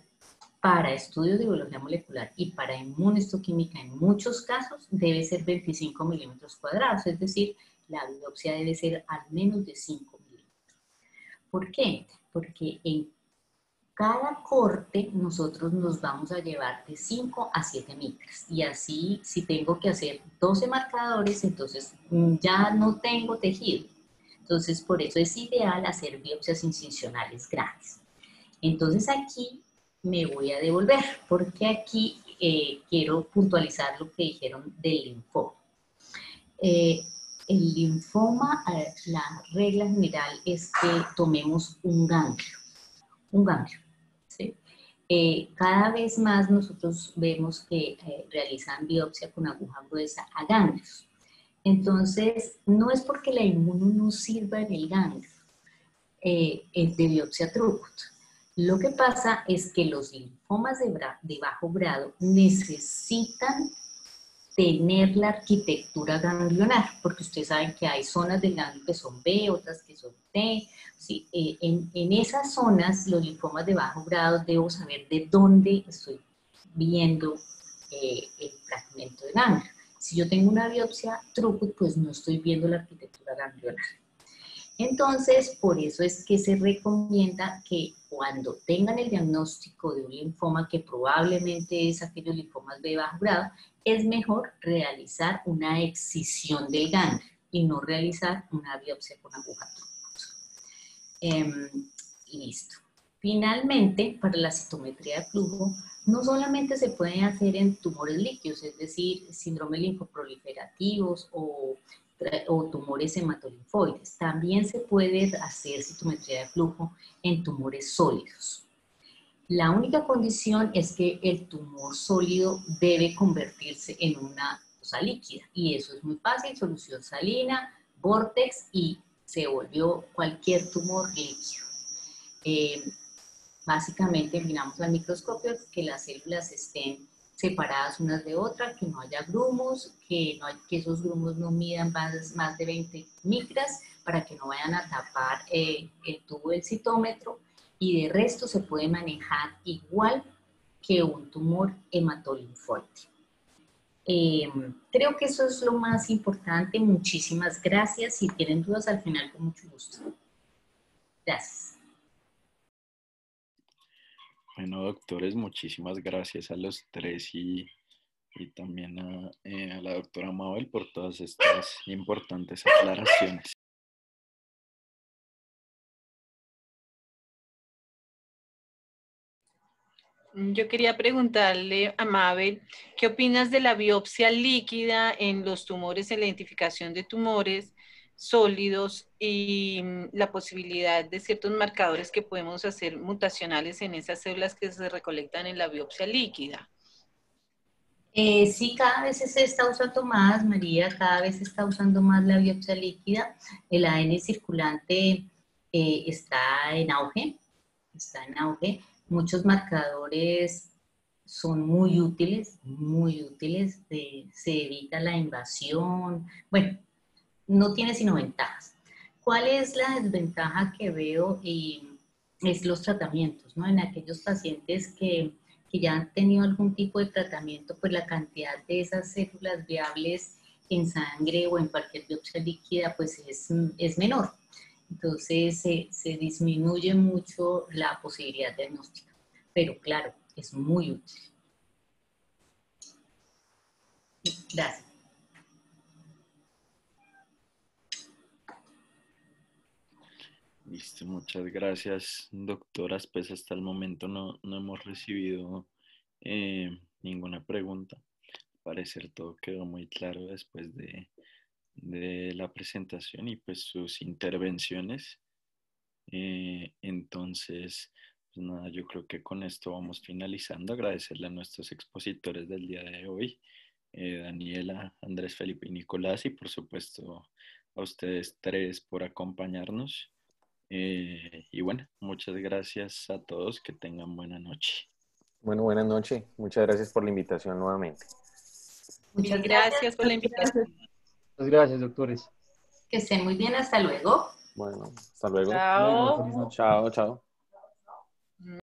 para estudios de biología molecular y para inmunohistoquímica en muchos casos debe ser 25 milímetros cuadrados, es decir, la biopsia debe ser al menos de 5 milímetros. ¿Por qué? Porque en cada corte nosotros nos vamos a llevar de 5 a 7 micras y así si tengo que hacer 12 marcadores, entonces ya no tengo tejido. Entonces por eso es ideal hacer biopsias incisionales grandes. Entonces aquí me voy a devolver porque aquí quiero puntualizar lo que dijeron del linfoma. El linfoma, la regla general es que tomemos un ganglio. ¿Sí? Cada vez más nosotros vemos que realizan biopsia con aguja gruesa a ganglios. Entonces, no es porque la inmuno no sirva en el ganglio de biopsia Throughput. Lo que pasa es que los linfomas de bajo grado necesitan tener la arquitectura ganglionar, porque ustedes saben que hay zonas del ganglio que son B, otras que son T. Sí, en esas zonas, los linfomas de bajo grado, debo saber de dónde estoy viendo el fragmento de ganglio. Si yo tengo una biopsia Throughput, pues no estoy viendo la arquitectura ganglionar. Entonces, por eso es que se recomienda que cuando tengan el diagnóstico de un linfoma, que probablemente es aquellos linfomas de bajo grado, es mejor realizar una excisión del ganglio y no realizar una biopsia con aguja Throughput. Listo. Finalmente, para la citometría de flujo, no solamente se puede hacer en tumores líquidos, es decir, síndromes linfoproliferativos o tumores hematolinfoides. También se puede hacer citometría de flujo en tumores sólidos. La única condición es que el tumor sólido debe convertirse en una cosa líquida y eso es muy fácil, solución salina, Vortex y se volvió cualquier tumor líquido. Básicamente miramos al microscopio que las células estén separadas unas de otras, que no haya grumos, que esos grumos no midan más de 20 micras para que no vayan a tapar el tubo del citómetro y de resto se puede manejar igual que un tumor hematolinfoide. Creo que eso es lo más importante. Muchísimas gracias. Si tienen dudas al final, con mucho gusto. Gracias. Bueno, doctores, muchísimas gracias a los tres y también a la doctora Mabel por todas estas importantes aclaraciones. Yo quería preguntarle a Mabel, ¿qué opinas de la biopsia líquida en los tumores, en la identificación de tumores sólidos y la posibilidad de ciertos marcadores que podemos hacer mutacionales en esas células que se recolectan en la biopsia líquida? Sí, cada vez se está usando más, María, cada vez se está usando más la biopsia líquida. El ADN circulante está en auge, Muchos marcadores son muy útiles, se evita la invasión. Bueno, no tiene sino ventajas. ¿Cuál es la desventaja que veo? Es los tratamientos, ¿no? En aquellos pacientes que ya han tenido algún tipo de tratamiento, pues la cantidad de esas células viables en sangre o en cualquier biopsia líquida, pues es menor. Entonces se disminuye mucho la posibilidad diagnóstica. Pero claro, es muy útil. Gracias. Listo, muchas gracias, doctoras. Pues hasta el momento no hemos recibido ninguna pregunta. Al parecer todo quedó muy claro después de la presentación y pues sus intervenciones. Entonces, pues nada, yo creo que con esto vamos finalizando. Agradecerle a nuestros expositores del día de hoy, Daniela, Andrés Felipe y Nicolás, y por supuesto a ustedes tres por acompañarnos. Y bueno, muchas gracias a todos, que tengan buena noche. Bueno, buenas noches. Muchas gracias por la invitación nuevamente. Muchas gracias por la invitación. Muchas gracias, doctores. Que estén muy bien, hasta luego. Bueno, hasta luego. Chao. Feliz noche. Chao, chao.